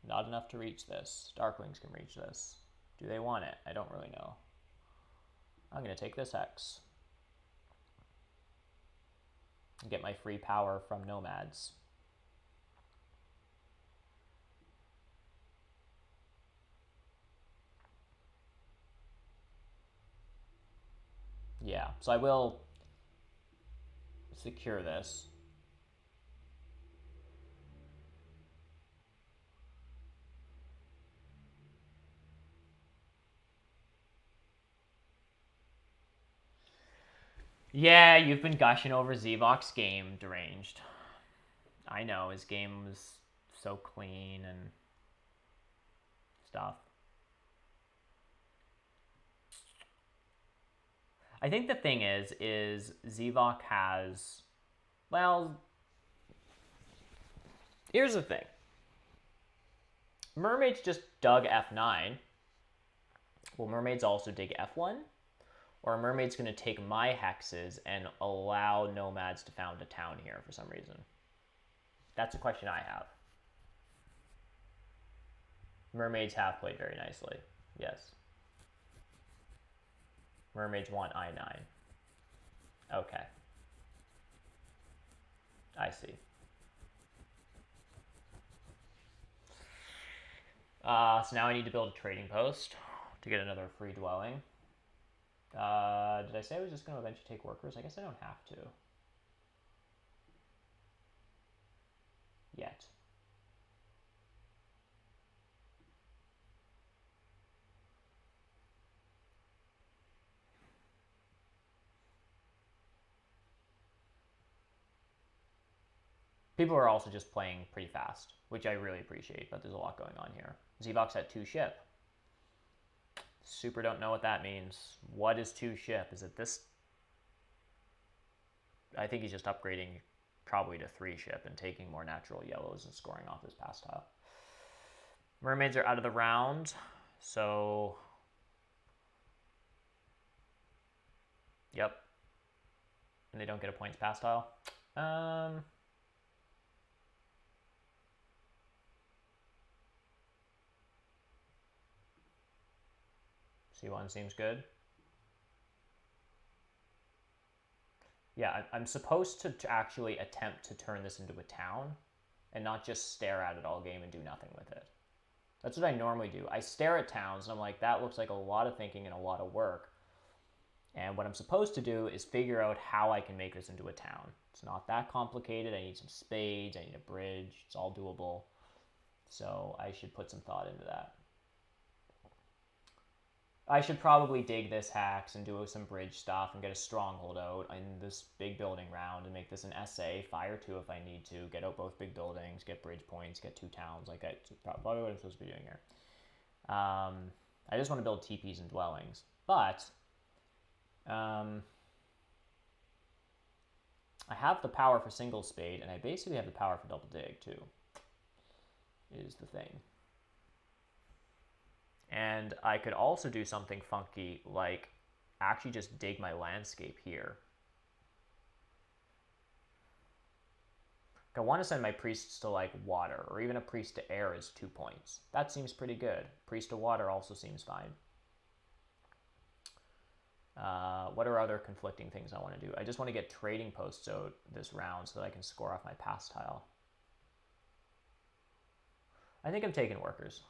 Not enough to reach this. Darklings can reach this. Do they want it? I don't really know. I'm going to take this Hex. And get my free power from nomads. Yeah, so I will secure this. Yeah, you've been gushing over Zevok's game, Deranged. I know, his game was so clean and stuff. I think the thing is Zevok has... Well, here's the thing. Mermaids just dug F9. Will mermaids also dig F1? Or are mermaids going to take my hexes and allow nomads to found a town here for some reason? That's a question I have. Mermaids have played very nicely. Yes. Mermaids want I9. Okay. I see. So now I need to build a trading post to get another free dwelling. Did I say I was just going to eventually take workers? I guess I don't have to. Yet. People are also just playing pretty fast, which I really appreciate, but there's a lot going on here. Zevok's at 2 ship. Super don't know what that means. What is 2 ship? Is it this? I think he's just upgrading probably to 3 ship and taking more natural yellows and scoring off his pass tile. Mermaids are out of the round, so... Yep. And they don't get a points pass tile. C1 seems good. Yeah, I'm supposed to actually attempt to turn this into a town and not just stare at it all game and do nothing with it. That's what I normally do. I stare at towns and I'm like, that looks like a lot of thinking and a lot of work. And what I'm supposed to do is figure out how I can make this into a town. It's not that complicated. I need some spades. I need a bridge. It's all doable. So I should put some thought into that. I should probably dig this hacks and do some bridge stuff and get a stronghold out in this big building round and make this an SA, fire 2 if I need to, get out both big buildings, get bridge points, get 2 towns. Like that's probably what I'm supposed to be doing here. I just want to build TPs and dwellings. But I have the power for single spade, and I basically have the power for double dig too, is the thing. And I could also do something funky, like actually just dig my landscape here. I want to send my priests to like water, or even a priest to air is 2 points. That seems pretty good. Priest to water also seems fine. What are other conflicting things I want to do? I just want to get trading posts out this round so that I can score off my pass tile. I think I'm taking workers.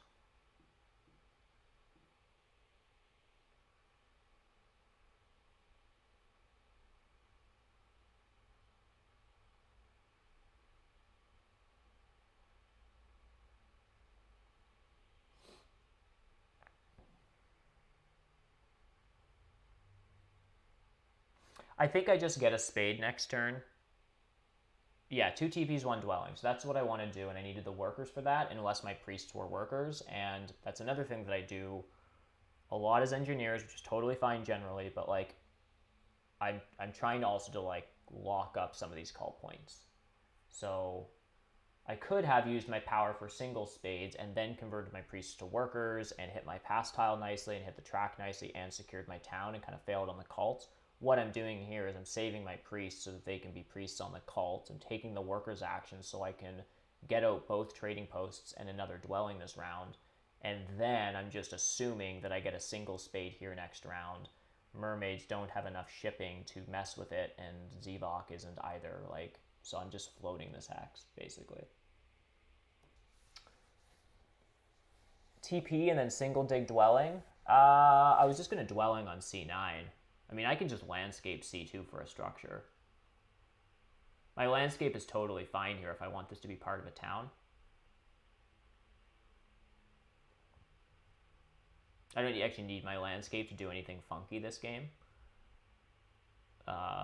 I think I just get a spade next turn. Yeah, 2 TPs, 1 dwelling. So that's what I want to do, and I needed the workers for that, unless my priests were workers. And that's another thing that I do a lot as engineers, which is totally fine generally, but like I'm trying to also to like lock up some of these call points. So I could have used my power for single spades and then converted my priests to workers and hit my pass tile nicely and hit the track nicely and secured my town and kind of failed on the cult. What I'm doing here is I'm saving my priests so that they can be priests on the cult. I'm taking the workers action so I can get out both trading posts and another dwelling this round. And then I'm just assuming that I get a single spade here next round. Mermaids don't have enough shipping to mess with it, and Zevok isn't either. Like, so I'm just floating this hex, basically. TP and then single dig dwelling. I was just going to dwelling on C9. I mean, I can just landscape C2 for a structure. My landscape is totally fine here if I want this to be part of a town. I don't actually need my landscape to do anything funky this game.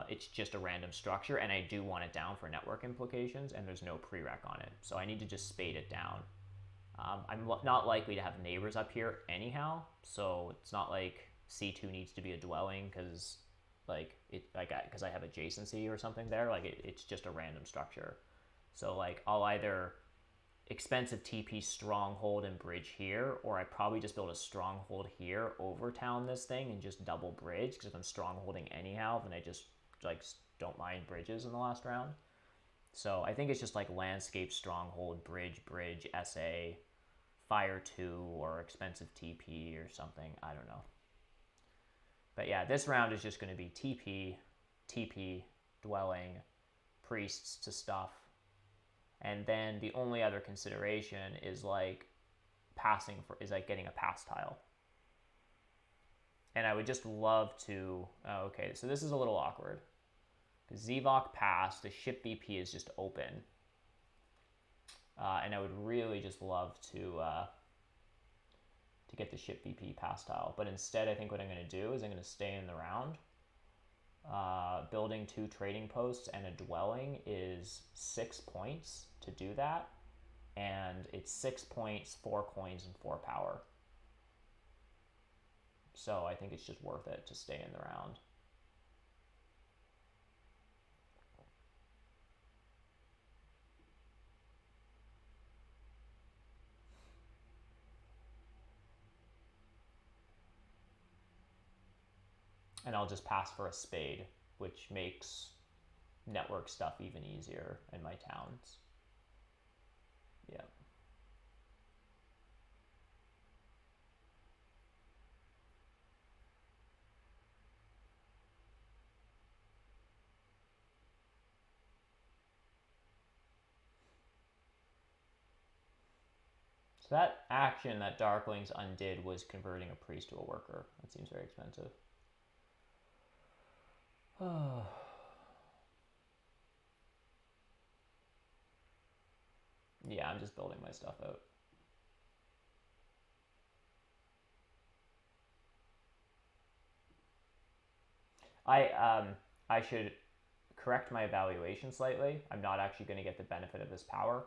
It's just a random structure, and I do want it down for network implications, and there's no prereq on it. So I need to just spade it down. I'm not likely to have neighbors up here anyhow, so it's not like C2 needs to be a dwelling because because I have adjacency or something there. Like it's just a random structure. So like I'll either expensive TP stronghold and bridge here, or I probably just build a stronghold here, overtown this thing, and just double bridge, because if I'm strongholding anyhow, then I just like don't mind bridges in the last round. So I think it's just like landscape, stronghold, bridge, SA, fire 2, or expensive TP or something. I don't know. But yeah, this round is just going to be TP, dwelling, priests to stuff. And then the only other consideration is like getting a pass tile. And I would just love to, okay, so this is a little awkward. Because Zevok passed, the ship BP is just open. And I would really just love to get the ship BP pass tile. But instead, I think what I'm going to do is I'm going to stay in the round. Building 2 trading posts and a dwelling is 6 points to do that. And it's 6 points, 4 coins, and 4 power. So I think it's just worth it to stay in the round. And I'll just pass for a spade, which makes network stuff even easier in my towns. Yeah. So that action that Darklings undid was converting a priest to a worker. That seems very expensive. Yeah, I'm just building my stuff out. I should correct my evaluation slightly. I'm not actually going to get the benefit of this power.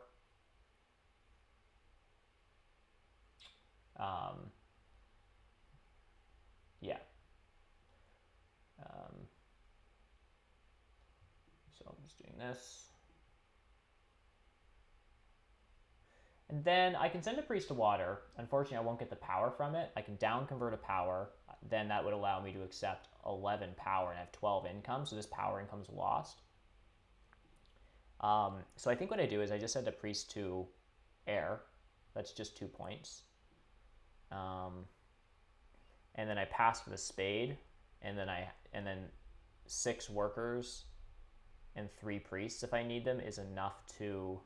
Yeah. So I'm just doing this. And then I can send a priest to water. Unfortunately, I won't get the power from it. I can down convert a power. Then that would allow me to accept 11 power and have 12 income. So this power income is lost. So I think what I do is I just send a priest to air. That's just 2 points. And then I pass for the spade, and then 6 workers and 3 priests if I need them is enough to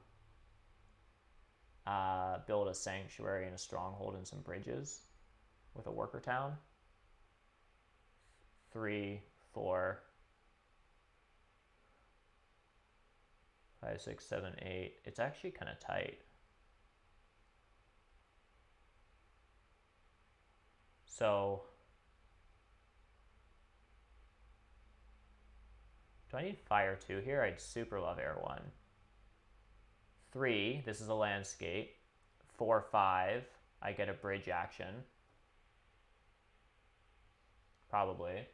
build a sanctuary and a stronghold and some bridges with a worker town. 3, 4, 5, 6, 7, 8. It's actually kind of tight. So Do I need fire 2 here? I'd super love air 1. 3, this is a landscape. 4, 5, I get a bridge action. Probably.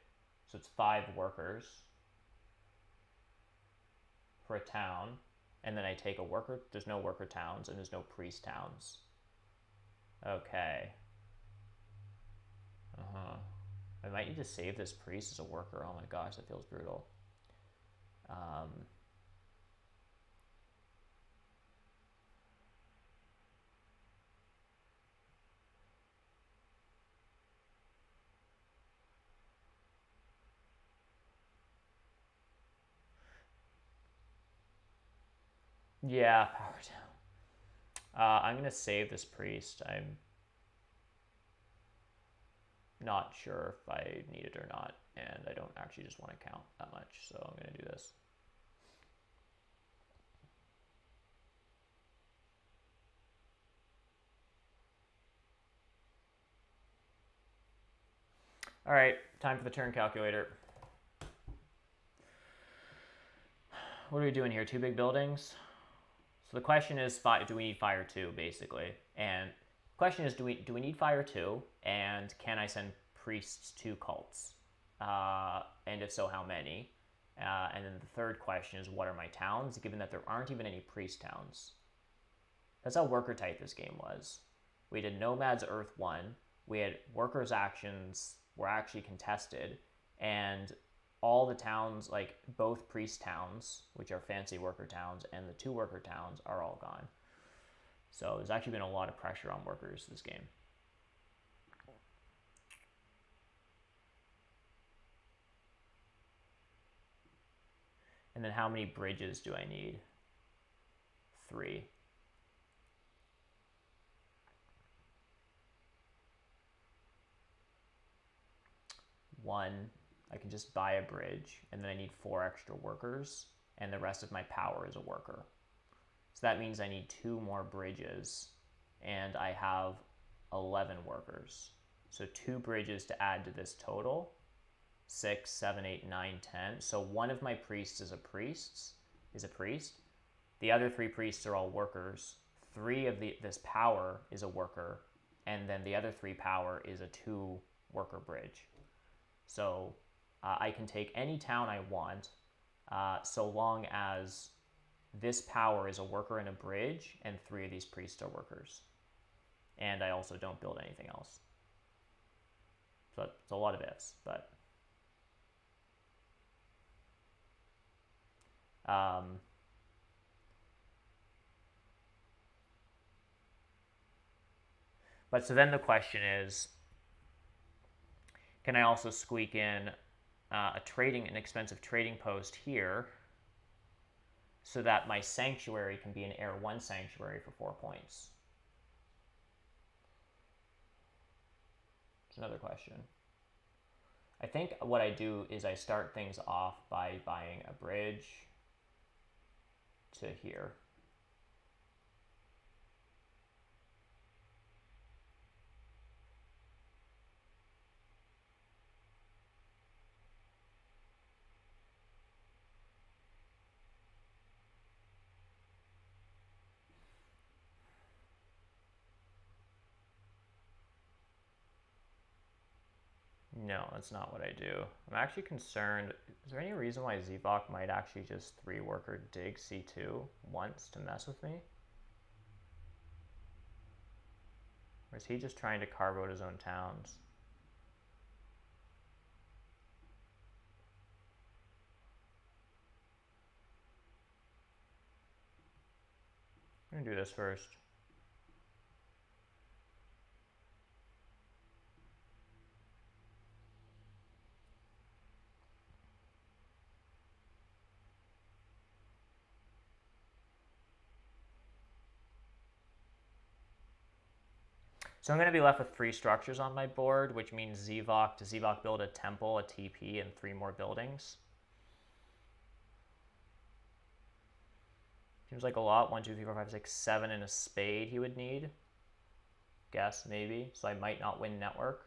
So it's 5 workers for a town. And then I take a worker. There's no worker towns and there's no priest towns. Okay. I might need to save this priest as a worker. Oh my gosh, that feels brutal. Yeah, power down. I'm gonna save this priest. I'm not sure if I need it or not, and I don't actually just want to count that much, so I'm gonna do this. All right, time for the turn calculator. What are we doing here? 2 big buildings? So the question is, do we need fire 2, basically? And the question is, do we need fire 2? And can I send priests to cults? And if so, how many? And then the third question is, what are my towns? Given that there aren't even any priest towns. That's how worker tight this game was. We did Nomad's Earth 1. We had workers' actions were actually contested. And all the towns, like both priest towns, which are fancy worker towns, and the 2 worker towns are all gone. So there's actually been a lot of pressure on workers this game. And then how many bridges do I need? 3. 1. I can just buy a bridge, and then I need 4 extra workers, and the rest of my power is a worker. So that means I need 2 more bridges, and I have 11 workers. So 2 bridges to add to this total. 6, 7, 8, 9, 10. So one of my priests is a priest. The other 3 priests are all workers. 3 of this power is a worker, and then the other 3 power is a 2 worker bridge. So I can take any town I want, so long as this power is a worker and a bridge, and 3 of these priests are workers. And I also don't build anything else. So it's a lot of ifs, but so then the question is, can I also squeak in an expensive trading post here, so that my sanctuary can be an Air 1 sanctuary for 4 points? It's another question. I think what I do is I start things off by buying a bridge to here. No, that's not what I do. I'm actually concerned. Is there any reason why Zevok might actually just 3 worker dig C2 once to mess with me? Or is he just trying to carve out his own towns? I'm gonna do this first. So I'm going to be left with 3 structures on my board, which means Zevok. Does Zevok build a temple, a TP, and 3 more buildings? Seems like a lot. 1, 2, 3, 4, 5, 6, 7, and a spade he would need. Guess, maybe. So I might not win network.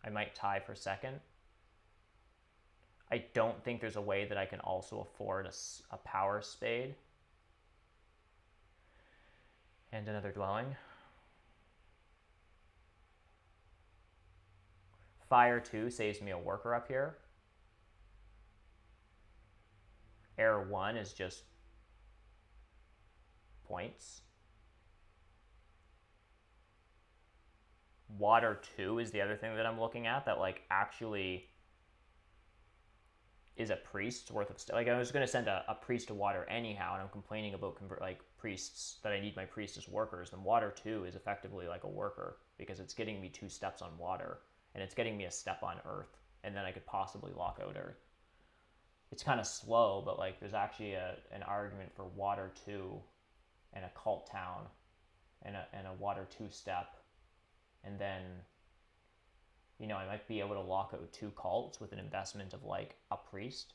I might tie for second. I don't think there's a way that I can also afford a power spade and another dwelling. Fire 2 saves me a worker up here. Air 1 is just points. Water 2 is the other thing that I'm looking at that like actually is a priest's worth of stuff. Like I was going to send a priest to water anyhow, and I'm complaining about like priests that I need my priest as workers. Then water 2 is effectively like a worker because it's getting me 2 steps on water and it's getting me a step on earth, and then I could possibly lock out earth. It's kind of slow, but like there's actually an argument for water 2 and a cult town and a water 2 step, and then you know, I might be able to lock out 2 cults with an investment of like a priest.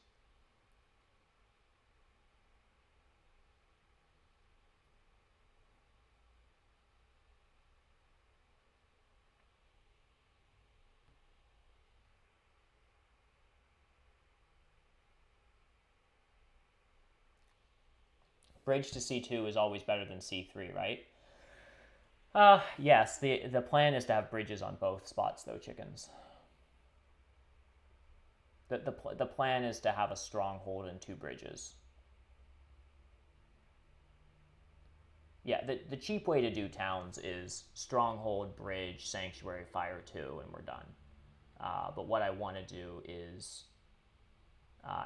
Bridge to C2 is always better than C3, right? Yes, the plan is to have bridges on both spots though, chickens. The plan is to have a stronghold and 2 bridges. Yeah, the cheap way to do towns is stronghold, bridge, sanctuary, fire 2, and we're done. But what I want to do is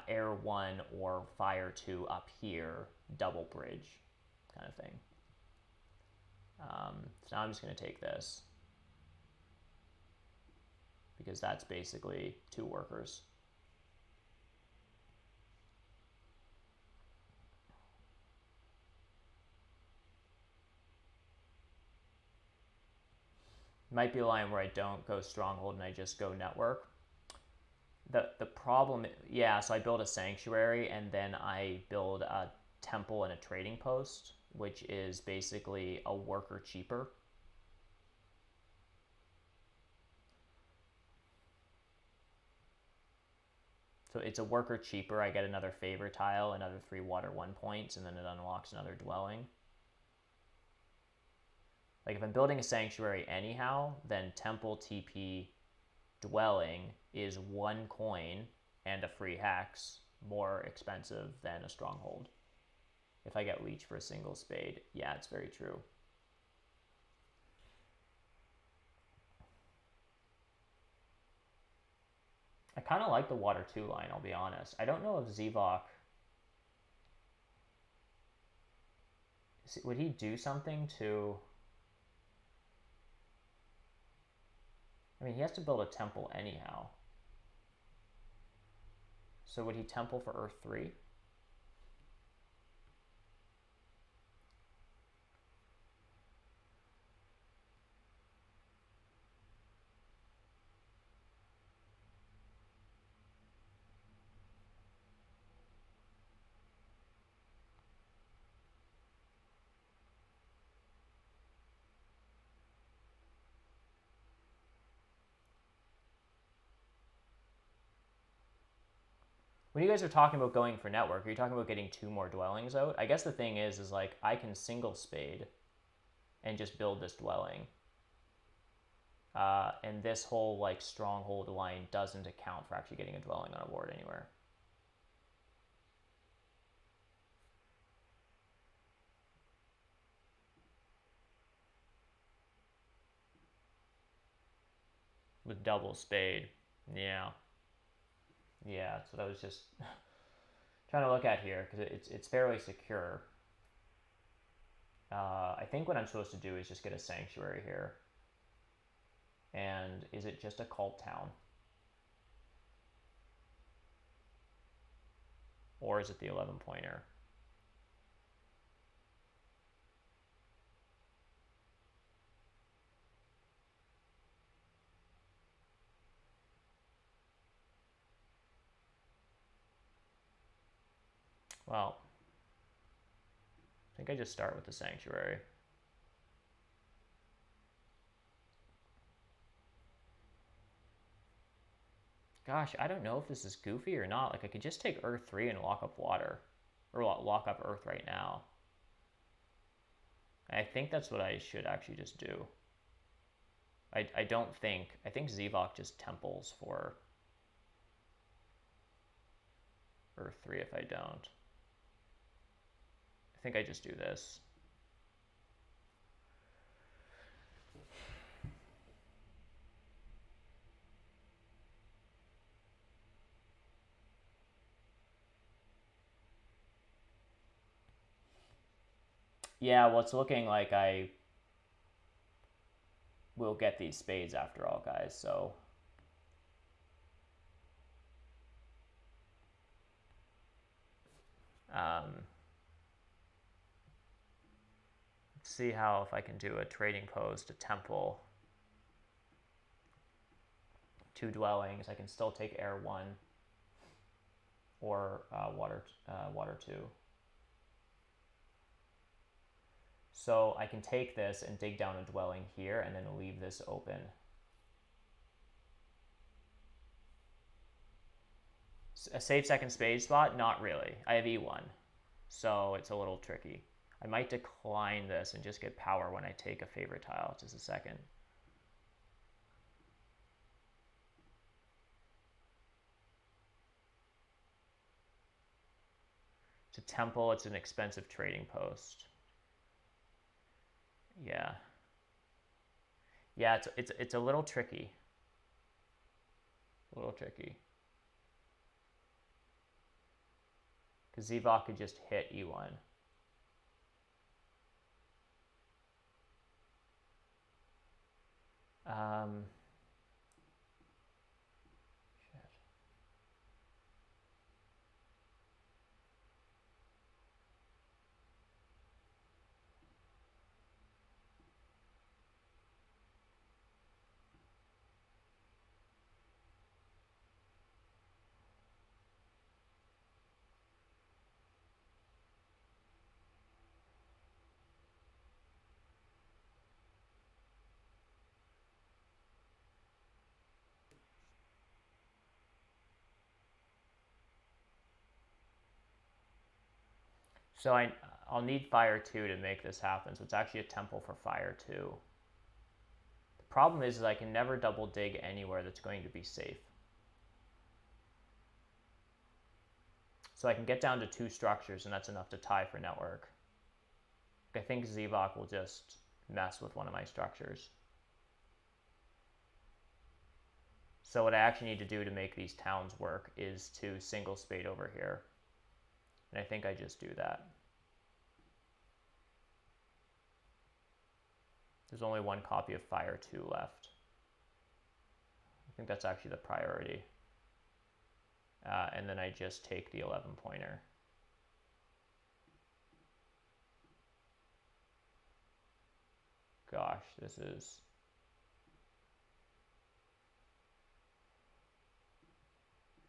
air 1 or fire 2 up here, double bridge kind of thing. So now I'm just going to take this because that's basically 2 workers. Might be a line where I don't go stronghold and I just go network. The problem, yeah, so I build a sanctuary and then I build a temple and a trading post, which is basically a worker cheaper. So it's a worker cheaper. I get another favor tile, another 3 water 1 points, and then it unlocks another dwelling. Like if I'm building a sanctuary anyhow, then temple, TP, dwelling is 1 coin and a free hex more expensive than a stronghold. If I get leech for a single spade, yeah, it's very true. I kind of like the water 2 line, I'll be honest. I don't know if Zevok, would he do something to, I mean, he has to build a temple anyhow. So would he temple for Earth 3? When you guys are talking about going for network, are you talking about getting 2 more dwellings out? I guess the thing is like I can single spade and just build this dwelling. And this whole like stronghold line doesn't account for actually getting a dwelling on a board anywhere. With double spade, yeah. Yeah, that's what I was just trying to look at here because it's fairly secure. I think what I'm supposed to do is just get a sanctuary here. And is it just a cult town? Or is it the 11 pointer? Well, I think I just start with the sanctuary. Gosh, I don't know if this is goofy or not. Like, I could just take Earth 3 and lock up water. Or lock up Earth right now. I think that's what I should actually just do. I don't think... I think Zevok just temples for Earth 3 if I don't. I think I just do this. Yeah, well, it's looking like I will get these spades after all, guys, so... let's see how, if I can do a trading post, a temple, 2 dwellings. I can still take air 1 or water 2. So I can take this and dig down a dwelling here and then leave this open. A safe second spade spot? Not really. I have E1, so it's a little tricky. I might decline this and just get power when I take a favorite tile. Just a second. It's a temple. It's an expensive trading post. Yeah. Yeah, it's a little tricky. A little tricky. Because Zevok could just hit E1. Shit. So I'll need fire 2 to make this happen. So it's actually a temple for fire 2. The problem is I can never double dig anywhere that's going to be safe. So I can get down to 2 structures, and that's enough to tie for network. I think Zevok will just mess with one of my structures. So what I actually need to do to make these towns work is to single spade over here. And I think I just do that. There's only 1 copy of Fire 2 left. I think that's actually the priority. And then I just take the 11 pointer. Gosh, this is...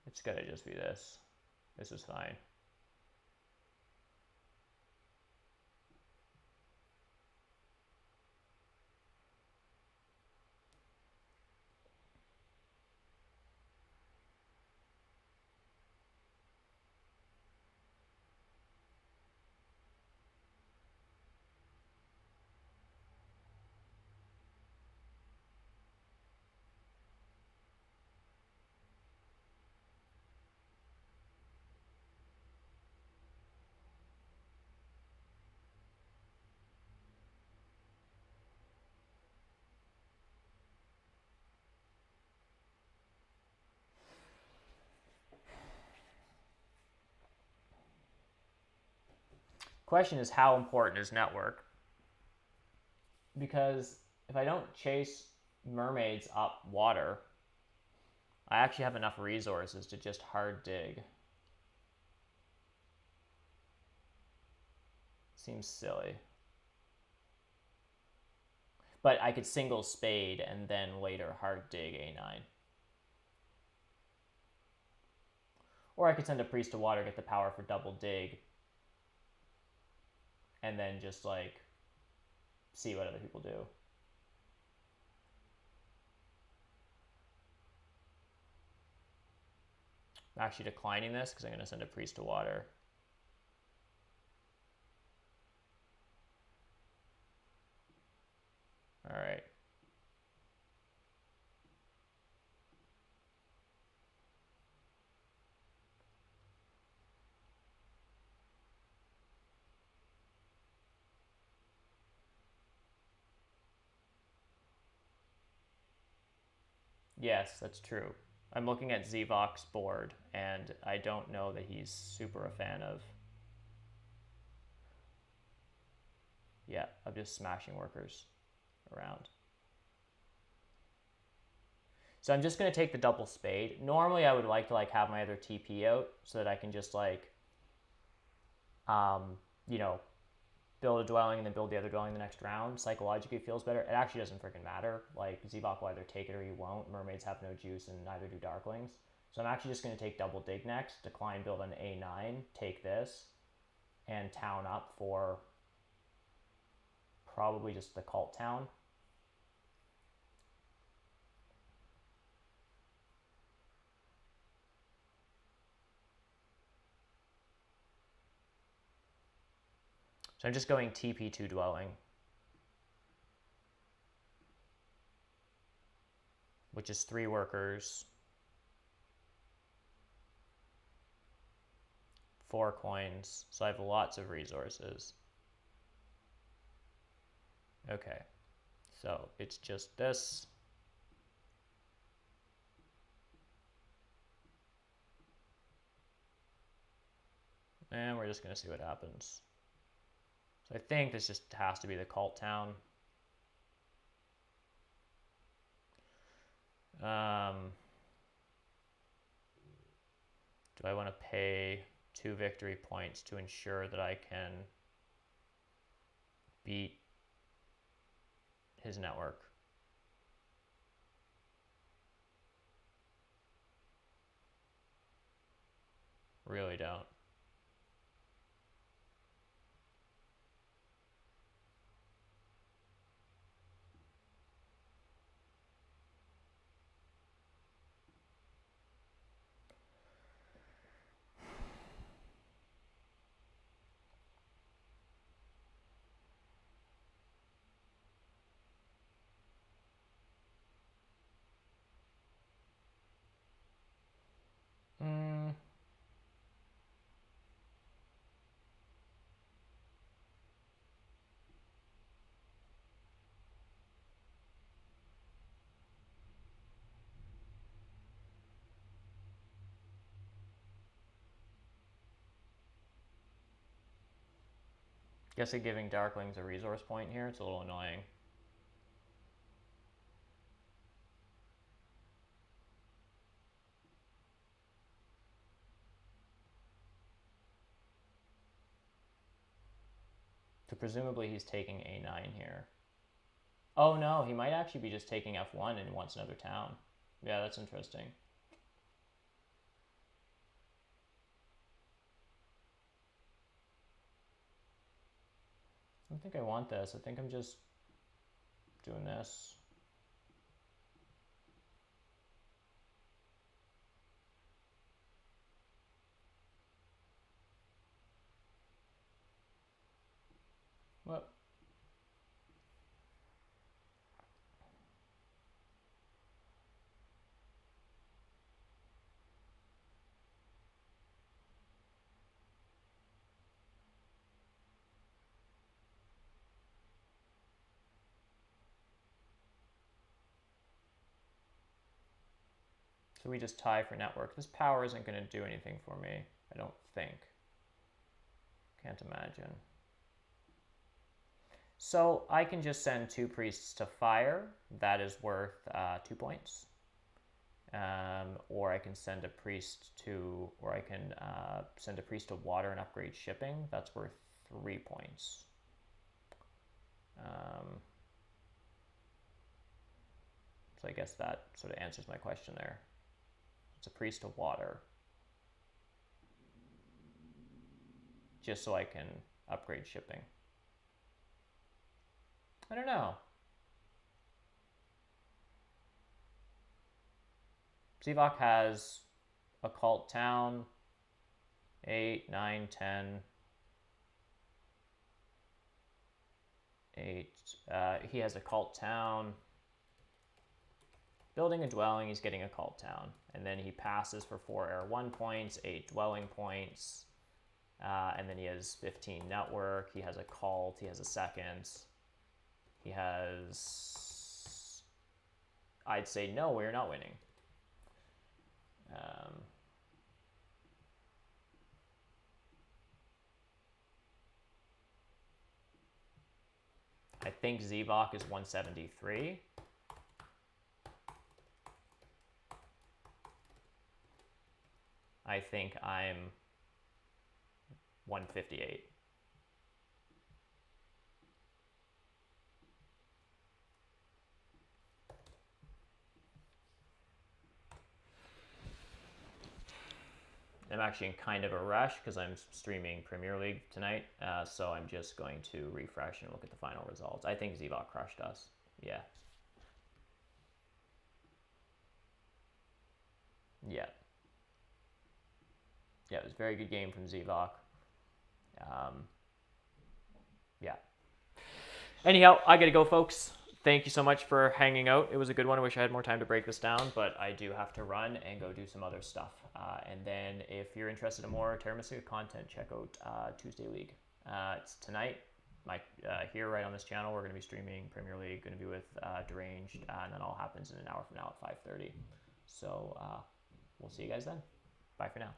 It's gotta just be this. This is fine. Question is, how important is network? Because if I don't chase mermaids up water, I actually have enough resources to just hard dig. Seems silly. But I could single spade and then later hard dig A9. Or I could send a priest to water, get the power for double dig, and then just like see what other people do. I'm actually declining this because I'm going to send a priest to water. All right. Yes, that's true. I'm looking at Zevok's board, and I don't know that he's super a fan of, yeah, of just smashing workers around. So I'm just going to take the double spade. Normally I would like to like have my other TP out so that I can just like, you know, build a dwelling and then build the other dwelling the next round. Psychologically it feels better. It actually doesn't freaking matter. Like Zevok will either take it or he won't. Mermaids have no juice and neither do Darklings. So I'm actually just going to take double dig next, decline build on A9, take this, and town up for probably just the cult town. So I'm just going TP2 dwelling, which is 3 workers, 4 coins, so I have lots of resources. Okay, so it's just this. And we're just going to see what happens. So I think this just has to be the cult town. Do I want to pay 2 victory points to ensure that I can beat his network? Really don't. Guessing giving Darklings a resource point here, it's a little annoying. So presumably he's taking A9 here. Oh no, he might actually be just taking F1 and wants another town. Yeah, that's interesting. I don't think I want this. I think I'm just doing this. What? So we just tie for network. This power isn't going to do anything for me, I don't think. Can't imagine. So I can just send 2 priests to fire. That is worth 2 points. Or I can send a priest to, or I can send a priest to water and upgrade shipping. That's worth 3 points. So I guess that sort of answers my question there. It's a priest to water. Just so I can upgrade shipping. I don't know. Zevok has Occult Town. 8, 9, 10. 8. He has Occult Town. Building a dwelling, he's getting Occult Town. And then he passes for 4 Air 1 points, 8 dwelling points. And then he has 15 network. He has a cult. He has a second. He has... I'd say no, we're not winning. I think Zevok is 173. I think I'm 158. I'm actually in kind of a rush because I'm streaming Premier League tonight, so I'm just going to refresh and look at the final results. I think Zevok crushed us. Yeah. Yeah. Yeah, it was a very good game from Zevok. Yeah. Anyhow, I gotta go, folks. Thank you so much for hanging out. It was a good one. I wish I had more time to break this down, but I do have to run and go do some other stuff. And then if you're interested in more Terra Mystica content, check out Tuesday League. It's tonight. Here right on this channel, we're going to be streaming Premier League, going to be with Deranged, and that all happens in an hour from now at 5:30. So we'll see you guys then. Bye for now.